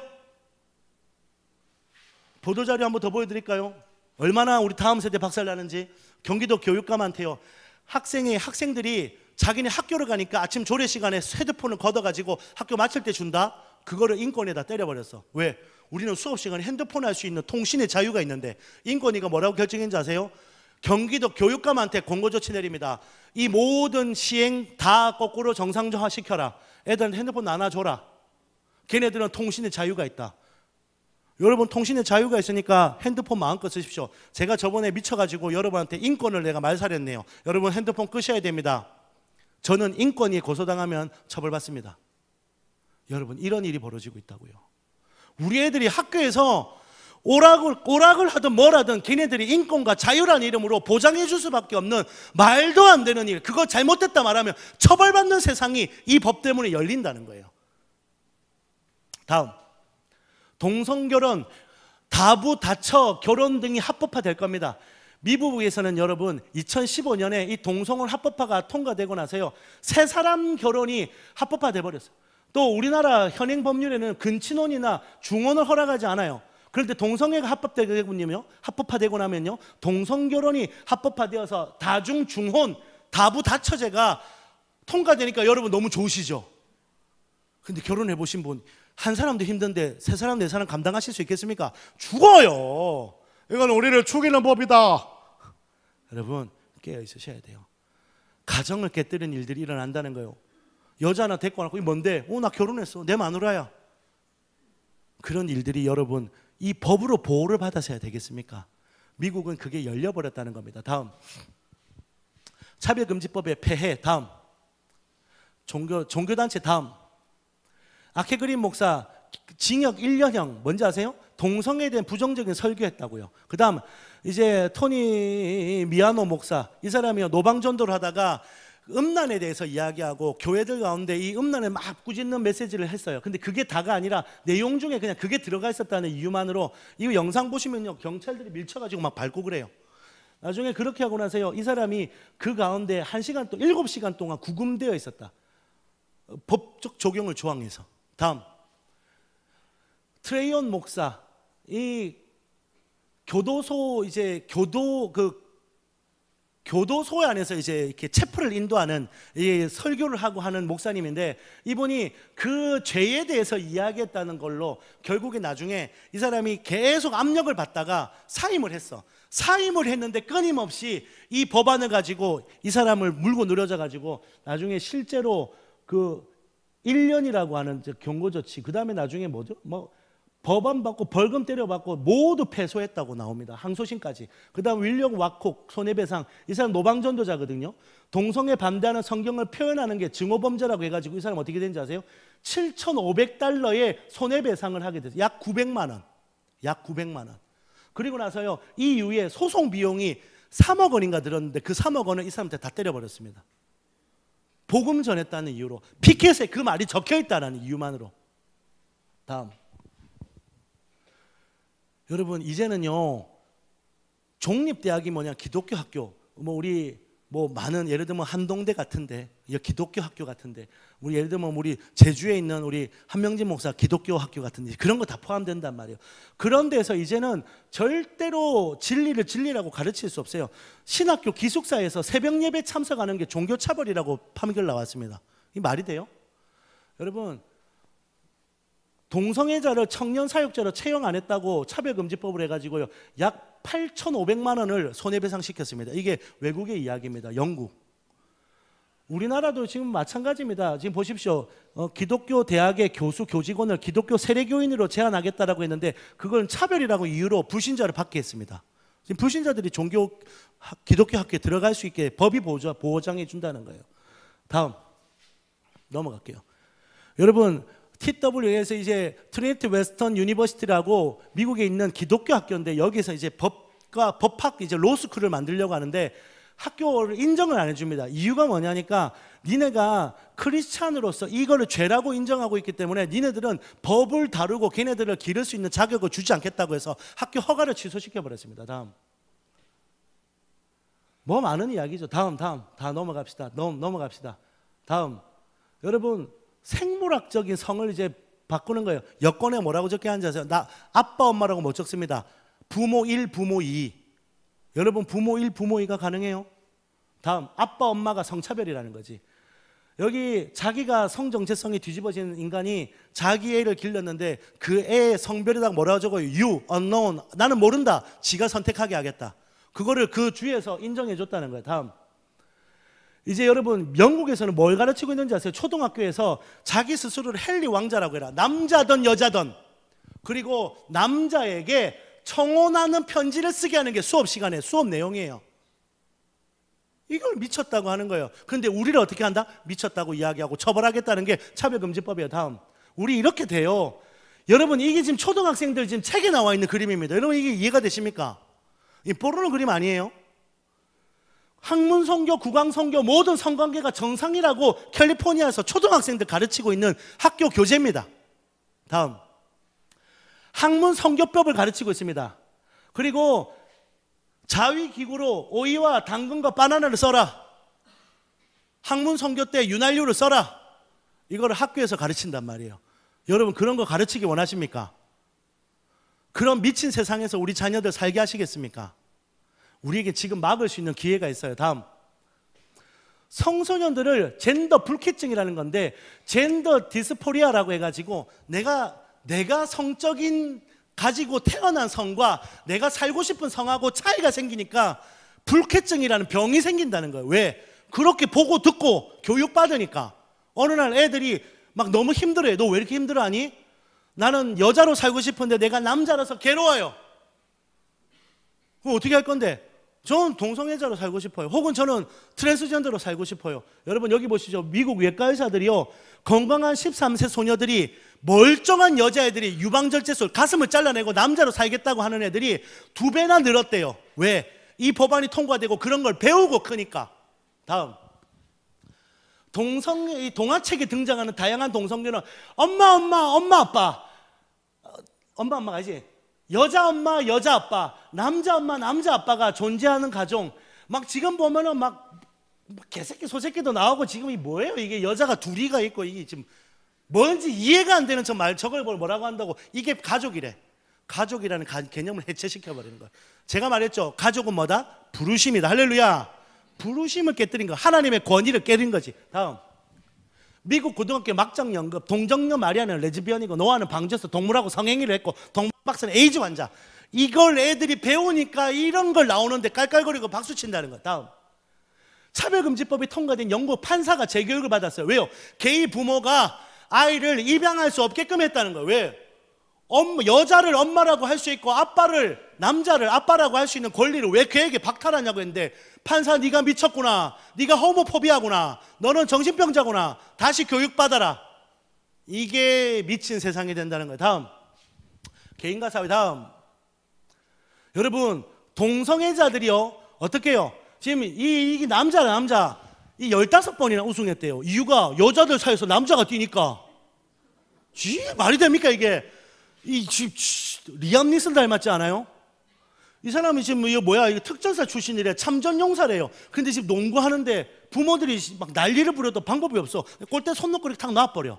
보도자료 한번 더 보여드릴까요? 얼마나 우리 다음 세대 박살나는지. 경기도 교육감한테요, 학생들이 자기네 학교를 가니까 아침 조례 시간에 핸드폰을 걷어가지고 학교 마칠 때 준다? 그거를 인권위에다 때려버렸어. 왜? 우리는 수업 시간에 핸드폰 할 수 있는 통신의 자유가 있는데, 인권위가 뭐라고 결정했는지 아세요? 경기도 교육감한테 공고조치 내립니다. 이 모든 시행 다 거꾸로 정상화 시켜라. 애들한테 핸드폰 나눠줘라. 걔네들은 통신의 자유가 있다. 여러분 통신의 자유가 있으니까 핸드폰 마음껏 쓰십시오. 제가 저번에 미쳐가지고 여러분한테 인권을 내가 말살했네요. 여러분 핸드폰 끄셔야 됩니다. 저는 인권위에 고소당하면 처벌받습니다. 여러분 이런 일이 벌어지고 있다고요. 우리 애들이 학교에서 오락을 하든 뭘 하든 걔네들이 인권과 자유라는 이름으로 보장해 줄 수밖에 없는 말도 안 되는 일, 그거 잘못됐다 말하면 처벌받는 세상이 이 법 때문에 열린다는 거예요. 다음. 동성결혼, 다부, 다처, 결혼 등이 합법화될 겁니다. 미국에서는 여러분 2015년에 이 동성혼 합법화가 통과되고 나서요, 세 사람 결혼이 합법화돼 버렸어요. 또 우리나라 현행 법률에는 근친혼이나 중혼을 허락하지 않아요. 그런데 동성애가 합법화되고 나면요, 동성결혼이 합법화되어서 다중, 중혼, 다부, 다처제가 통과되니까 여러분 너무 좋으시죠? 근데 결혼해 보신 분, 한 사람도 힘든데 세 사람, 네 사람 감당하실 수 있겠습니까? 죽어요. 이건 우리를 죽이는 법이다. 여러분 깨어 있으셔야 돼요. 가정을 깨뜨리는 일들이 일어난다는 거예요. 여자 하나 데리고 와놓고, 이 뭔데? 나 결혼했어. 내 마누라야. 그런 일들이 여러분 이 법으로 보호를 받아서야 되겠습니까? 미국은 그게 열려버렸다는 겁니다. 다음. 차별금지법의 폐해. 다음. 종교단체. 다음. 아케그린 목사 징역 1년형. 뭔지 아세요? 동성애에 대한 부정적인 설교했다고요. 그 다음 이제 토니 미아노 목사, 이 사람이 노방전도를 하다가 음란에 대해서 이야기하고 교회들 가운데 이 음란을 막 꾸짖는 메시지를 했어요. 근데 그게 다가 아니라 내용 중에 그냥 그게 들어가 있었다는 이유만으로, 이 영상 보시면요, 경찰들이 밀쳐가지고 막 밟고 그래요. 나중에 그렇게 하고 나서요, 이 사람이 그 가운데 1시간 또 7시간 동안 구금되어 있었다. 법적 적용을 조항해서. 다음 트레이온 목사, 이 교도소 이제 교도소에 안에서 이제 이렇게 체포를 인도하는 이 설교를 하고 하는 목사님인데, 이분이 그 죄에 대해서 이야기했다는 걸로 결국에 나중에 이 사람이 계속 압력을 받다가 사임을 했어. 사임을 했는데 끊임없이 이 법안을 가지고 이 사람을 물고 늘어져 가지고 나중에 실제로 그 1년이라고 하는 경고조치, 그 다음에 나중에 뭐죠? 법안 받고 벌금 때려받고 모두 패소했다고 나옵니다. 항소심까지. 그 다음 윌리엄 와콕 손해배상, 이 사람 노방전도자거든요. 동성애 반대하는 성경을 표현하는 게 증오범죄라고 해가지고 이 사람 어떻게 된지 아세요? 7,500달러의 손해배상을 하게 됐어요. 약 900만 원. 약 900만 원. 그리고 나서요, 이 이후에 소송 비용이 3억 원인가 들었는데 그 3억 원을 이 사람한테 다 때려버렸습니다. 복음 전했다는 이유로, 피켓에 그 말이 적혀있다는 이유만으로. 다음 여러분, 이제는요 종립대학이 뭐냐, 기독교 학교, 우리 많은, 예를 들면 한동대 같은데, 기독교 학교 같은데, 우리 예를 들면 우리 제주에 있는 우리 한명진 목사 기독교 학교 같은데, 그런 거 다 포함된단 말이에요. 그런 데서 이제는 절대로 진리를 진리라고 가르칠 수 없어요. 신학교 기숙사에서 새벽 예배 참석하는 게 종교차별이라고 판결 나왔습니다. 이 말이 돼요? 여러분, 동성애자를 청년 사역자로 채용 안 했다고 차별금지법을 해가지고요, 약 8,500만 원을 손해배상 시켰습니다. 이게 외국의 이야기입니다. 영국. 우리나라도 지금 마찬가지입니다. 지금 보십시오. 기독교 대학의 교수, 교직원을 기독교 세례교인으로 제한하겠다라고 했는데, 그건 차별이라고 이유로 불신자를 받게 했습니다. 지금 불신자들이 기독교 학교에 들어갈 수 있게 법이 보장해 준다는 거예요. 다음 넘어갈게요. 여러분, TW에서 이제 트리니티 웨스턴 유니버시티라고 미국에 있는 기독교 학교인데, 여기서 이제 법학 이제 로스쿨을 만들려고 하는데 학교를 인정을 안 해줍니다. 이유가 뭐냐니까, 니네가 크리스찬으로서 이거를 죄라고 인정하고 있기 때문에 니네들은 법을 다루고 걔네들을 기를 수 있는 자격을 주지 않겠다고 해서 학교 허가를 취소시켜 버렸습니다. 다음 많은 이야기죠. 다음 다 넘어갑시다. 넘어갑시다. 다음 여러분, 생물학적인 성을 이제 바꾸는 거예요. 여권에 뭐라고 적혀 있는지 아세요? 나 아빠 엄마라고 못 적습니다. 부모 1, 부모 2. 여러분, 부모 1, 부모 2가 가능해요? 다음, 아빠 엄마가 성차별이라는 거지. 여기 자기가 성정체성이 뒤집어진 인간이 자기 애를 길렀는데 그 애의 성별에다가 뭐라고 적어요? You, unknown. 나는 모른다. 지가 선택하게 하겠다. 그거를 그 주에서 인정해 줬다는 거예요. 다음, 이제 여러분, 영국에서는 뭘 가르치고 있는지 아세요? 초등학교에서 자기 스스로를 헨리 왕자라고 해라. 남자든 여자든. 그리고 남자에게 청혼하는 편지를 쓰게 하는 게 수업 시간에 수업 내용이에요. 이걸 미쳤다고 하는 거예요. 그런데 우리를 어떻게 한다? 미쳤다고 이야기하고 처벌하겠다는 게 차별금지법이에요. 다음, 우리 이렇게 돼요. 여러분, 이게 지금 초등학생들 지금 책에 나와 있는 그림입니다. 여러분, 이게 이해가 되십니까? 이 모르는 그림 아니에요? 학문성교, 국왕성교, 모든 성관계가 정상이라고 캘리포니아에서 초등학생들 가르치고 있는 학교 교재입니다. 다음, 학문성교법을 가르치고 있습니다. 그리고 자위기구로 오이와 당근과 바나나를 써라. 학문성교 때 윤활유를 써라. 이거를 학교에서 가르친단 말이에요. 여러분, 그런 거 가르치기 원하십니까? 그런 미친 세상에서 우리 자녀들 살게 하시겠습니까? 우리에게 지금 막을 수 있는 기회가 있어요. 다음, 청소년들을 젠더 불쾌증이라는 건데, 젠더 디스포리아라고 해가지고 내가 성적인 가지고 태어난 성과 내가 살고 싶은 성하고 차이가 생기니까 불쾌증이라는 병이 생긴다는 거예요. 왜? 그렇게 보고 듣고 교육받으니까. 어느 날 애들이 막 너무 힘들어요. 너 왜 이렇게 힘들어하니? 나는 여자로 살고 싶은데 내가 남자라서 괴로워요. 그럼 어떻게 할 건데? 저는 동성애자로 살고 싶어요. 혹은 저는 트랜스젠더로 살고 싶어요. 여러분 여기 보시죠. 미국 외과 의사들이요, 건강한 13세 소녀들이, 멀쩡한 여자애들이 유방절제술 가슴을 잘라내고 남자로 살겠다고 하는 애들이 2배나 늘었대요. 왜? 이 법안이 통과되고 그런 걸 배우고 크니까. 다음, 이 동화책에 등장하는 다양한 동성애는 엄마 아빠, 엄마 아빠가지, 여자 엄마 여자 아빠, 남자 엄마 남자 아빠가 존재하는 가정. 막 지금 보면은 막 개새끼 소새끼도 나오고, 지금 이 뭐예요 이게? 여자가 둘이가 있고, 이게 지금 뭔지 이해가 안 되는 저걸 뭐라고 한다고. 이게 가족이래. 가족이라는 개념을 해체시켜버리는 거예요. 제가 말했죠, 가족은 뭐다? 부르심이다. 할렐루야. 부르심을 깨뜨린 거, 하나님의 권위를 깨뜨린 거지. 다음, 미국 고등학교 막장 연극, 동정녀 마리아는 레즈비언이고 노아는 방주에서 동물하고 성행위를 했고 동박사는 에이즈 환자. 이걸 애들이 배우니까 이런 걸 나오는데 깔깔거리고 박수 친다는 거. 다음, 차별금지법이 통과된 영국 판사가 재교육을 받았어요. 왜요? 게이 부모가 아이를 입양할 수 없게끔 했다는 거예요. 왜? 여자를 엄마라고 할 수 있고 남자를 아빠라고 할 수 있는 권리를 왜 그에게 박탈하냐고 했는데, 판사 네가 미쳤구나, 네가 호모포비아구나, 너는 정신병자구나, 다시 교육받아라. 이게 미친 세상이 된다는 거예요. 다음, 개인과 사회. 다음, 여러분 동성애자들이요 어떻게 해요? 지금 이 남자 이 15번이나 우승했대요. 이유가 여자들 사이에서 남자가 뛰니까. 말이 됩니까 이게? 리암 니슨 닮았지 않아요? 이 사람이 지금 이거 뭐야, 이거 특전사 출신이래. 참전용사래요. 근데 지금 농구하는데 부모들이 막 난리를 부려도 방법이 없어. 골대 손 놓고 이렇게 탁 놔버려.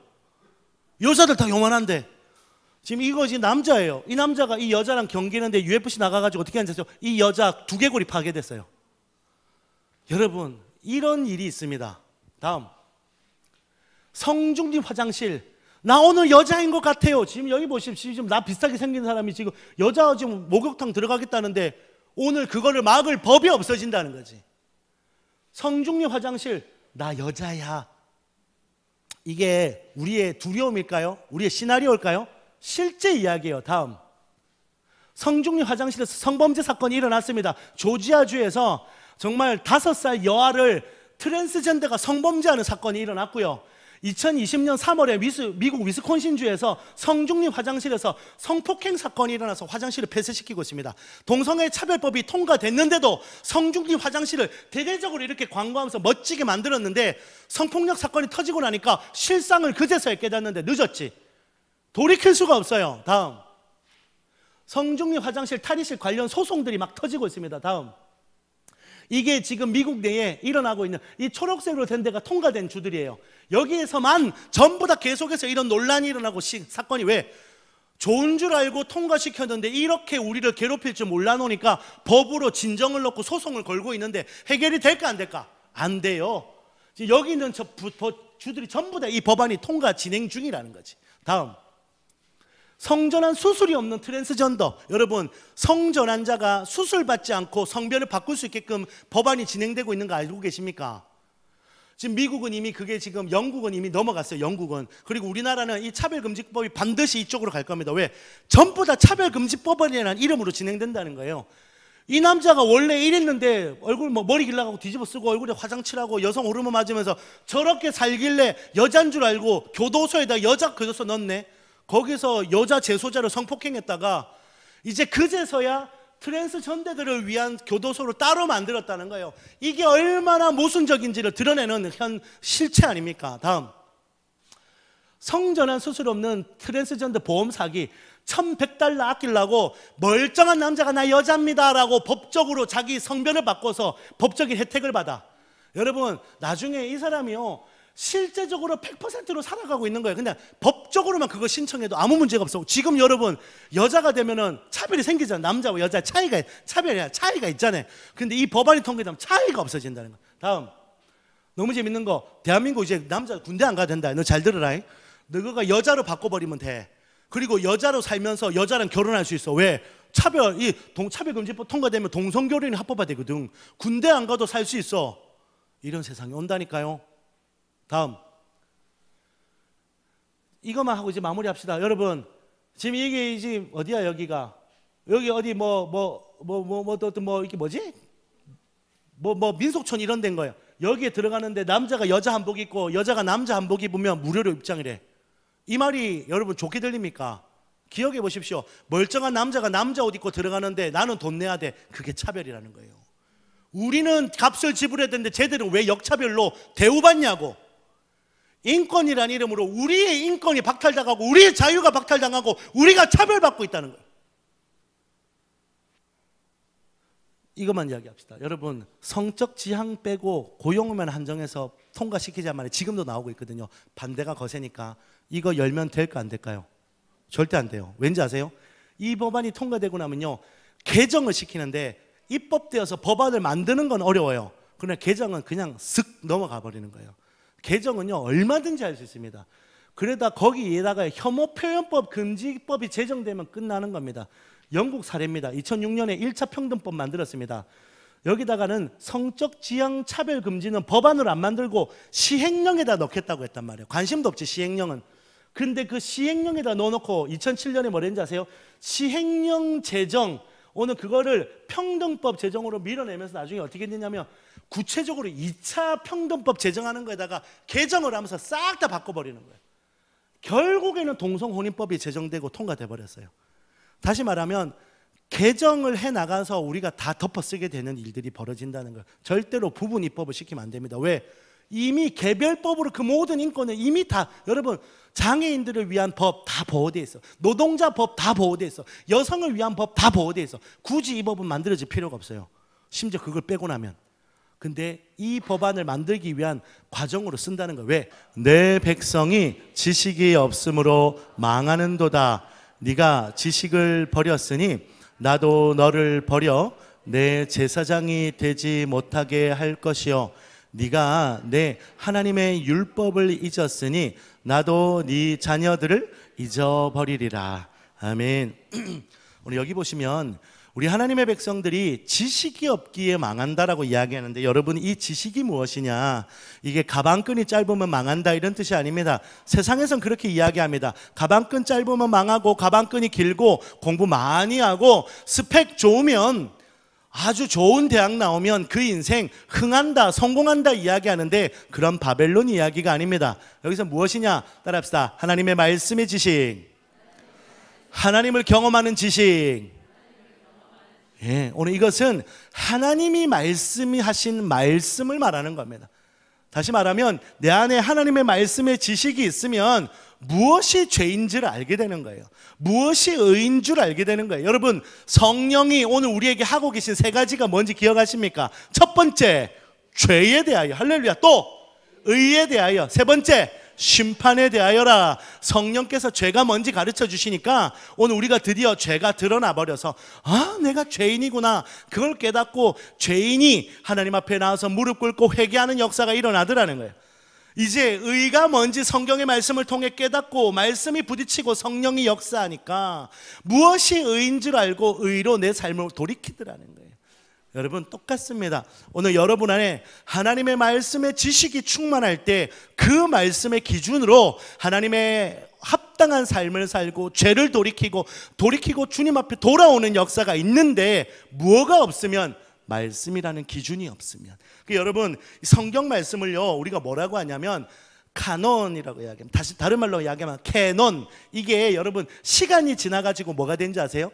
여자들 다 요만한데. 지금 이거 지금 남자예요. 이 남자가 이 여자랑 경기하는데 UFC 나가가지고 어떻게 앉았어요? 이 여자 두개골이 파괴됐어요. 여러분 이런 일이 있습니다. 다음, 성중립 화장실. 나 오늘 여자인 것 같아요. 지금 여기 보십시오. 지금 나 비슷하게 생긴 사람이 지금 여자 지금 목욕탕 들어가겠다는데 오늘 그거를 막을 법이 없어진다는 거지. 성중립 화장실, 나 여자야. 이게 우리의 두려움일까요? 우리의 시나리오일까요? 실제 이야기예요. 다음, 성중립 화장실에서 성범죄 사건이 일어났습니다. 조지아주에서 정말 5살 여아를 트랜스젠더가 성범죄하는 사건이 일어났고요. 2020년 3월에 미국 위스콘신주에서 성중립 화장실에서 성폭행 사건이 일어나서 화장실을 폐쇄시키고 있습니다. 동성애 차별법이 통과됐는데도 성중립 화장실을 대대적으로 이렇게 광고하면서 멋지게 만들었는데, 성폭력 사건이 터지고 나니까 실상을 그제서야 깨닫는데 늦었지. 돌이킬 수가 없어요. 다음, 성중립 화장실 탈의실 관련 소송들이 막 터지고 있습니다. 다음, 이게 지금 미국 내에 일어나고 있는 이 초록색으로 된 데가 통과된 주들이에요. 여기에서만 전부 다 계속해서 이런 논란이 일어나고 사건이, 왜? 좋은 줄 알고 통과시켰는데 이렇게 우리를 괴롭힐 줄 몰라놓으니까 법으로 진정을 넣고 소송을 걸고 있는데 해결이 될까 안 될까? 안 돼요. 지금 여기 있는 주들이 전부 다 이 법안이 통과 진행 중이라는 거지. 다음, 성전환 수술이 없는 트랜스젠더. 여러분 성전환자가 수술받지 않고 성별을 바꿀 수 있게끔 법안이 진행되고 있는 거 알고 계십니까? 지금 미국은 이미 그게, 지금 영국은 이미 넘어갔어요. 영국은. 그리고 우리나라는 이 차별금지법이 반드시 이쪽으로 갈 겁니다. 왜? 전부 다 차별금지법이라는 이름으로 진행된다는 거예요. 이 남자가 원래 이랬는데 얼굴 머리 길러가고 뒤집어 쓰고 얼굴에 화장 칠하고 여성 호르몬 맞으면서 저렇게 살길래 여자인 줄 알고 교도소에다 여자 교도소 넣네. 거기서 여자 재소자를 성폭행했다가 이제 그제서야 트랜스전더들을 위한 교도소를 따로 만들었다는 거예요. 이게 얼마나 모순적인지를 드러내는 실체 아닙니까? 다음, 성전환 수술 없는 트랜스전더 보험 사기. $1,100 아끼려고 멀쩡한 남자가 나 여자입니다 라고 법적으로 자기 성별을 바꿔서 법적인 혜택을 받아. 여러분 나중에 이 사람이요 실제적으로 100%로 살아가고 있는 거예요. 그냥 법적으로만 그거 신청해도 아무 문제가 없어. 지금 여러분 여자가 되면은 차별이 생기잖아요. 남자와 여자 차이가 있잖아요. 근데 이 법안이 통과되면 차이가 없어진다는 거예요. 다음, 너무 재밌는 거, 대한민국 이제 남자 군대 안 가도 된다. 너 잘 들으라. 너가 여자로 바꿔버리면 돼. 그리고 여자로 살면서 여자랑 결혼할 수 있어. 왜? 차별금지법 통과되면 동성결혼이 합법화 되거든. 군대 안 가도 살 수 있어. 이런 세상이 온다니까요. 다음, 이것만 하고 이제 마무리합시다. 여러분 지금 이게 지금 어디야? 여기가 여기 어디 뭐 이게 뭐지? 뭐 민속촌 이런 데인 거예요. 여기에 들어가는데 남자가 여자 한복 입고 여자가 남자 한복 입으면 무료로 입장이래. 이 말이 여러분 좋게 들립니까? 기억해 보십시오. 멀쩡한 남자가 남자 옷 입고 들어가는데 나는 돈 내야 돼. 그게 차별이라는 거예요. 우리는 값을 지불해야 되는데 쟤들은 왜 역차별로 대우받냐고. 인권이라는 이름으로 우리의 인권이 박탈당하고 우리의 자유가 박탈당하고 우리가 차별받고 있다는 거예요. 이것만 이야기합시다. 여러분, 성적 지향 빼고 고용만 한정해서 통과시키자 말에 지금도 나오고 있거든요. 반대가 거세니까 이거 열면 될까 안 될까요? 절대 안 돼요. 왠지 아세요? 이 법안이 통과되고 나면요, 개정을 시키는데 입법되어서 법안을 만드는 건 어려워요. 그러나 개정은 그냥 쓱 넘어가 버리는 거예요. 개정은요 얼마든지 할 수 있습니다. 그러다 거기에다가 혐오표현법 금지법이 제정되면 끝나는 겁니다. 영국 사례입니다. 2006년에 1차 평등법 만들었습니다. 여기다가는 성적 지향 차별 금지는 법안으로 안 만들고 시행령에다 넣겠다고 했단 말이에요. 관심도 없지 시행령은. 근데 그 시행령에다 넣어놓고 2007년에 뭐랬는지 아세요? 시행령 제정, 오늘 그거를 평등법 제정으로 밀어내면서 나중에 어떻게 됐냐면 구체적으로 2차 평등법 제정하는 거에다가 개정을 하면서 싹 다 바꿔버리는 거예요. 결국에는 동성혼인법이 제정되고 통과돼 버렸어요. 다시 말하면 개정을 해나가서 우리가 다 덮어쓰게 되는 일들이 벌어진다는 거예요. 절대로 부분 입법을 시키면 안 됩니다. 왜? 이미 개별법으로 그 모든 인권을 이미 다, 여러분, 장애인들을 위한 법 다 보호되어 있어. 노동자 법 다 보호되어 있어. 여성을 위한 법 다 보호되어 있어. 굳이 이 법은 만들어질 필요가 없어요. 심지어 그걸 빼고 나면. 근데 이 법안을 만들기 위한 과정으로 쓴다는 거예요. 왜? 내 백성이 지식이 없으므로 망하는도다. 네가 지식을 버렸으니 나도 너를 버려 내 제사장이 되지 못하게 할 것이요. 네가 내 하나님의 율법을 잊었으니 나도 네 자녀들을 잊어버리리라. 아멘. 오늘 여기 보시면 우리 하나님의 백성들이 지식이 없기에 망한다라고 이야기하는데, 여러분 이 지식이 무엇이냐? 이게 가방끈이 짧으면 망한다 이런 뜻이 아닙니다. 세상에선 그렇게 이야기합니다. 가방끈 짧으면 망하고 가방끈이 길고 공부 많이 하고 스펙 좋으면 아주 좋은 대학 나오면 그 인생 흥한다 성공한다 이야기하는데, 그런 바벨론 이야기가 아닙니다. 여기서 무엇이냐? 따라합시다. 하나님의 말씀의 지식, 하나님을 경험하는 지식. 예, 오늘 이것은 하나님이 말씀이 하신 말씀을 말하는 겁니다. 다시 말하면 내 안에 하나님의 말씀의 지식이 있으면 무엇이 죄인 줄 알게 되는 거예요. 무엇이 의인 줄 알게 되는 거예요. 여러분, 성령이 오늘 우리에게 하고 계신 세 가지가 뭔지 기억하십니까? 첫 번째, 죄에 대하여. 할렐루야. 또 의에 대하여. 세 번째, 심판에 대하여라. 성령께서 죄가 뭔지 가르쳐 주시니까 오늘 우리가 드디어 죄가 드러나 버려서, 아, 내가 죄인이구나, 그걸 깨닫고 죄인이 하나님 앞에 나와서 무릎 꿇고 회개하는 역사가 일어나더라는 거예요. 이제 의가 뭔지 성경의 말씀을 통해 깨닫고 말씀이 부딪히고 성령이 역사하니까 무엇이 의인 줄 알고 의로 내 삶을 돌이키더라는 거예요. 여러분, 똑같습니다. 오늘 여러분 안에 하나님의 말씀의 지식이 충만할 때 그 말씀의 기준으로 하나님의 합당한 삶을 살고 죄를 돌이키고 주님 앞에 돌아오는 역사가 있는데, 무엇가 없으면? 말씀이라는 기준이 없으면. 여러분, 성경 말씀을요 우리가 뭐라고 하냐면 카논이라고 이야기합니다. 다시 다른 말로 이야기하면 캐논. 이게 여러분 시간이 지나가지고 뭐가 된지 아세요?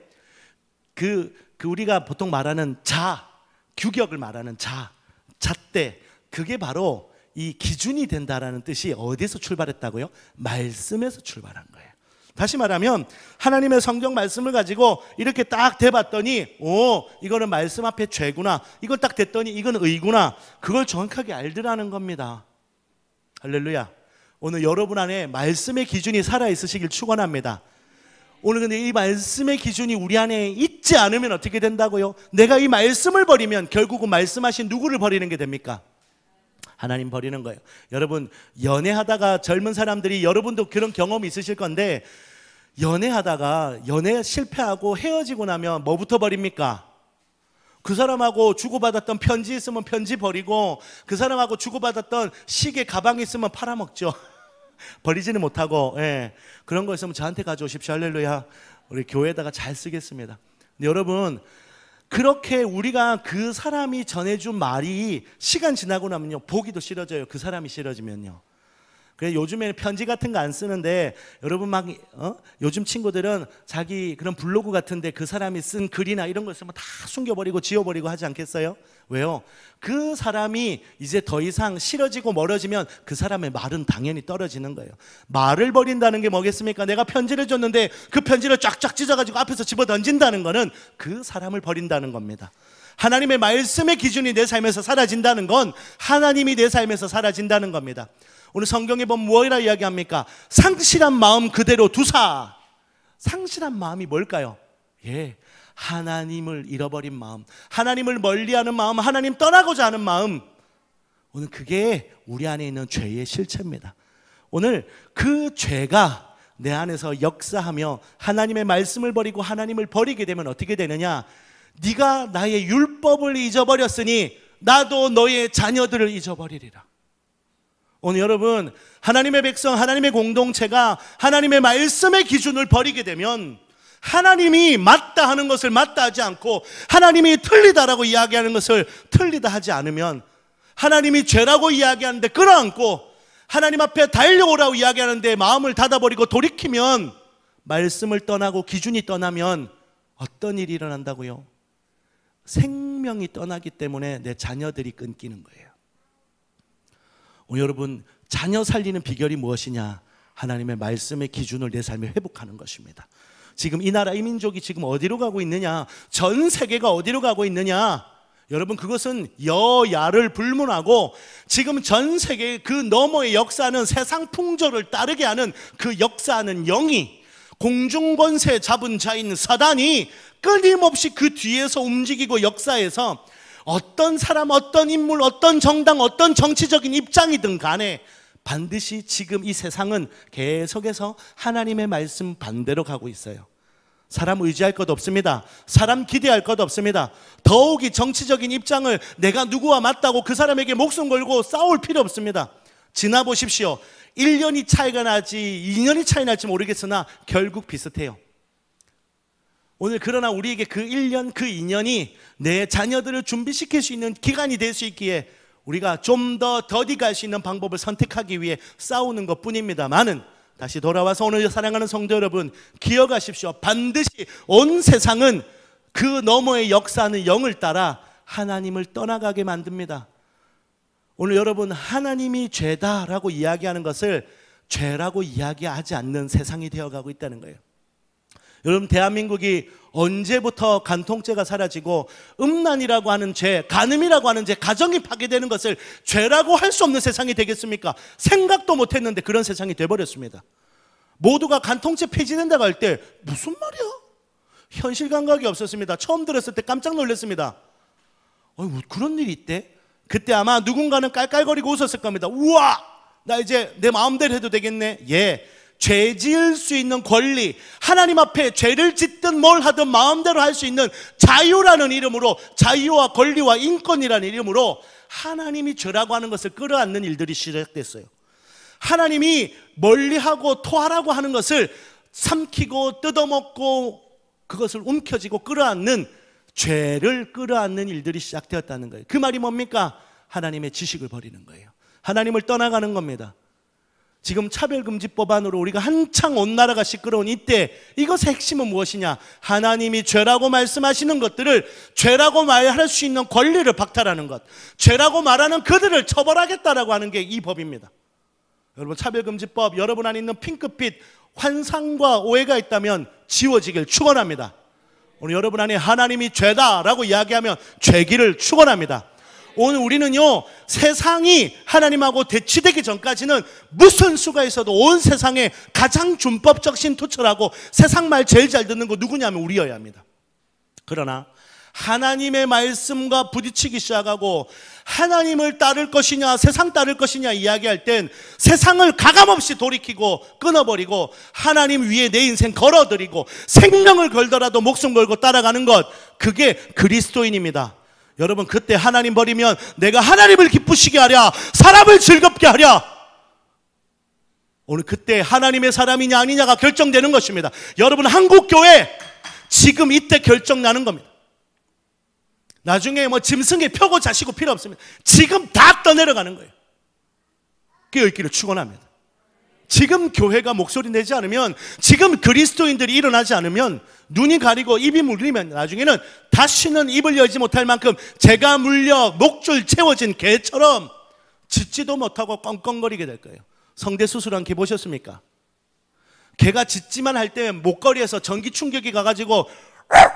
그 우리가 보통 말하는 규격을 말하는 잣대, 그게 바로 이 기준이 된다라는 뜻이 어디서 출발했다고요? 말씀에서 출발한 거예요. 다시 말하면 하나님의 성경 말씀을 가지고 이렇게 딱 대봤더니, 오, 이거는 말씀 앞에 죄구나, 이걸 딱 댔더니 이건 의구나, 그걸 정확하게 알더라는 겁니다. 할렐루야. 오늘 여러분 안에 말씀의 기준이 살아있으시길 축원합니다. 오늘 근데 이 말씀의 기준이 우리 안에 있지 않으면 어떻게 된다고요? 내가 이 말씀을 버리면 결국은 말씀하신 누구를 버리는 게 됩니까? 하나님 버리는 거예요. 여러분, 연애하다가 젊은 사람들이, 여러분도 그런 경험이 있으실 건데, 연애하다가 연애 실패하고 헤어지고 나면 뭐부터 버립니까? 그 사람하고 주고받았던 편지 있으면 편지 버리고, 그 사람하고 주고받았던 시계 가방 있으면 팔아먹죠. 버리지는 못하고. 예. 그런 거 있으면 저한테 가져오십시오. 할렐루야. 우리 교회에다가 잘 쓰겠습니다. 근데 여러분, 그렇게 우리가 그 사람이 전해준 말이 시간 지나고 나면요, 보기도 싫어져요. 그 사람이 싫어지면요. 그래, 요즘에는 편지 같은 거 안 쓰는데, 여러분 막 요즘 친구들은 자기 그런 블로그 같은데 그 사람이 쓴 글이나 이런 거 쓰면 다 숨겨버리고 지워버리고 하지 않겠어요? 왜요? 그 사람이 이제 더 이상 싫어지고 멀어지면 그 사람의 말은 당연히 떨어지는 거예요. 말을 버린다는 게 뭐겠습니까? 내가 편지를 줬는데 그 편지를 쫙쫙 찢어가지고 앞에서 집어 던진다는 거는 그 사람을 버린다는 겁니다. 하나님의 말씀의 기준이 내 삶에서 사라진다는 건 하나님이 내 삶에서 사라진다는 겁니다. 오늘 성경에 보면 무엇이라 이야기합니까? 상실한 마음 그대로 두사. 상실한 마음이 뭘까요? 예, 하나님을 잃어버린 마음, 하나님을 멀리하는 마음, 하나님 떠나고자 하는 마음. 오늘 그게 우리 안에 있는 죄의 실체입니다. 오늘 그 죄가 내 안에서 역사하며 하나님의 말씀을 버리고 하나님을 버리게 되면 어떻게 되느냐? 네가 나의 율법을 잊어버렸으니 나도 너의 자녀들을 잊어버리리라. 오늘 여러분, 하나님의 백성, 하나님의 공동체가 하나님의 말씀의 기준을 버리게 되면, 하나님이 맞다 하는 것을 맞다 하지 않고 하나님이 틀리다라고 이야기하는 것을 틀리다 하지 않으면, 하나님이 죄라고 이야기하는데 끌어안고 하나님 앞에 달려오라고 이야기하는데 마음을 닫아버리고 돌이키면, 말씀을 떠나고 기준이 떠나면 어떤 일이 일어난다고요? 생명이 떠나기 때문에 내 자녀들이 끊기는 거예요. 여러분, 자녀 살리는 비결이 무엇이냐? 하나님의 말씀의 기준을 내 삶에 회복하는 것입니다. 지금 이 나라, 이 민족이 지금 어디로 가고 있느냐? 전 세계가 어디로 가고 있느냐? 여러분, 그것은 여야를 불문하고 지금 전 세계 그 너머의 역사는, 세상 풍조를 따르게 하는 그 역사하는 영이, 공중권세 잡은 자인 사단이 끊임없이 그 뒤에서 움직이고 역사에서 어떤 사람, 어떤 인물, 어떤 정당, 어떤 정치적인 입장이든 간에 반드시 지금 이 세상은 계속해서 하나님의 말씀 반대로 가고 있어요. 사람 의지할 것 없습니다. 사람 기대할 것 없습니다. 더욱이 정치적인 입장을 내가 누구와 맞다고 그 사람에게 목숨 걸고 싸울 필요 없습니다. 지나보십시오. 1년이 차이가 나지 2년이 차이 날지 모르겠으나 결국 비슷해요. 오늘 그러나 우리에게 그 1년, 그 2년이 내 자녀들을 준비시킬 수 있는 기간이 될 수 있기에 우리가 좀 더 더디 갈 수 있는 방법을 선택하기 위해 싸우는 것뿐입니다만은, 다시 돌아와서 오늘 사랑하는 성도 여러분, 기억하십시오. 반드시 온 세상은 그 너머의 역사하는 영을 따라 하나님을 떠나가게 만듭니다. 오늘 여러분, 하나님이 죄다라고 이야기하는 것을 죄라고 이야기하지 않는 세상이 되어가고 있다는 거예요. 여러분, 대한민국이 언제부터 간통죄가 사라지고 음란이라고 하는 죄, 간음이라고 하는 죄, 가정이 파괴되는 것을 죄라고 할 수 없는 세상이 되겠습니까? 생각도 못했는데 그런 세상이 돼버렸습니다. 모두가 간통죄 폐지된다고 할 때 무슨 말이야? 현실 감각이 없었습니다. 처음 들었을 때 깜짝 놀랐습니다. 뭐 그런 일이 있대? 그때 아마 누군가는 깔깔거리고 웃었을 겁니다. 우와! 나 이제 내 마음대로 해도 되겠네. 예. 죄 지을 수 있는 권리, 하나님 앞에 죄를 짓든 뭘 하든 마음대로 할 수 있는 자유라는 이름으로, 자유와 권리와 인권이라는 이름으로 하나님이 죄라고 하는 것을 끌어안는 일들이 시작됐어요. 하나님이 멀리하고 토하라고 하는 것을 삼키고 뜯어먹고 그것을 움켜쥐고 끌어안는, 죄를 끌어안는 일들이 시작되었다는 거예요. 그 말이 뭡니까? 하나님의 지식을 버리는 거예요. 하나님을 떠나가는 겁니다. 지금 차별금지법안으로 우리가 한창 온 나라가 시끄러운 이때 이것의 핵심은 무엇이냐? 하나님이 죄라고 말씀하시는 것들을 죄라고 말할 수 있는 권리를 박탈하는 것, 죄라고 말하는 그들을 처벌하겠다라고 하는 게 이 법입니다. 여러분, 차별금지법, 여러분 안에 있는 핑크빛 환상과 오해가 있다면 지워지길 축원합니다. 오늘 여러분 안에 하나님이 죄다라고 이야기하면 죄기를 축원합니다. 오늘 우리는요, 세상이 하나님하고 대치되기 전까지는 무슨 수가 있어도 온 세상에 가장 준법적 신토철하고 세상 말 제일 잘 듣는 거 누구냐면 우리여야 합니다. 그러나 하나님의 말씀과 부딪히기 시작하고 하나님을 따를 것이냐 세상 따를 것이냐 이야기할 땐 세상을 가감없이 돌이키고 끊어버리고 하나님 위에 내 인생 걸어드리고 생명을 걸더라도 목숨 걸고 따라가는 것, 그게 그리스도인입니다. 여러분, 그때 하나님 버리면 내가 하나님을 기쁘시게 하랴, 사람을 즐겁게 하랴. 오늘 그때 하나님의 사람이냐 아니냐가 결정되는 것입니다. 여러분, 한국교회 지금 이때 결정나는 겁니다. 나중에 뭐 짐승에 표고 자시고 필요 없습니다. 지금 다 떠내려가는 거예요. 깨어있기를 축원합니다. 지금 교회가 목소리 내지 않으면, 지금 그리스도인들이 일어나지 않으면, 눈이 가리고 입이 물리면 나중에는 다시는 입을 열지 못할 만큼 재가 물려 목줄 채워진 개처럼 짖지도 못하고 껑껑거리게 될 거예요. 성대 수술한 개 보셨습니까? 개가 짖지만 할 때 목걸이에서 전기 충격이 가가지고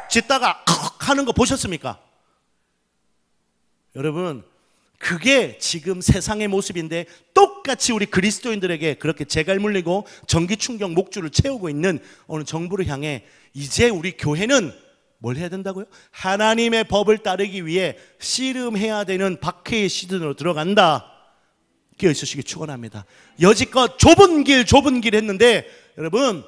짖다가 하는 거 보셨습니까? 여러분, 그게 지금 세상의 모습인데 똑같이 우리 그리스도인들에게 그렇게 재갈 물리고 전기 충격 목줄을 채우고 있는 어느 정부를 향해 이제 우리 교회는 뭘 해야 된다고요? 하나님의 법을 따르기 위해 씨름해야 되는 박해의 시즌으로 들어간다. 깨어있으시기 축원합니다. 여지껏 좁은 길 했는데 여러분,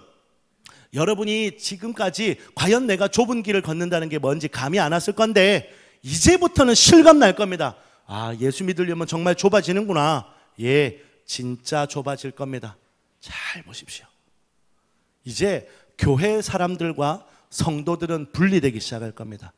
여러분이 지금까지 과연 내가 좁은 길을 걷는다는 게 뭔지 감이 안 왔을 건데 이제부터는 실감 날 겁니다. 아, 예수 믿으려면 정말 좁아지는구나. 예, 진짜 좁아질 겁니다. 잘 보십시오. 이제 교회 사람들과 성도들은 분리되기 시작할 겁니다.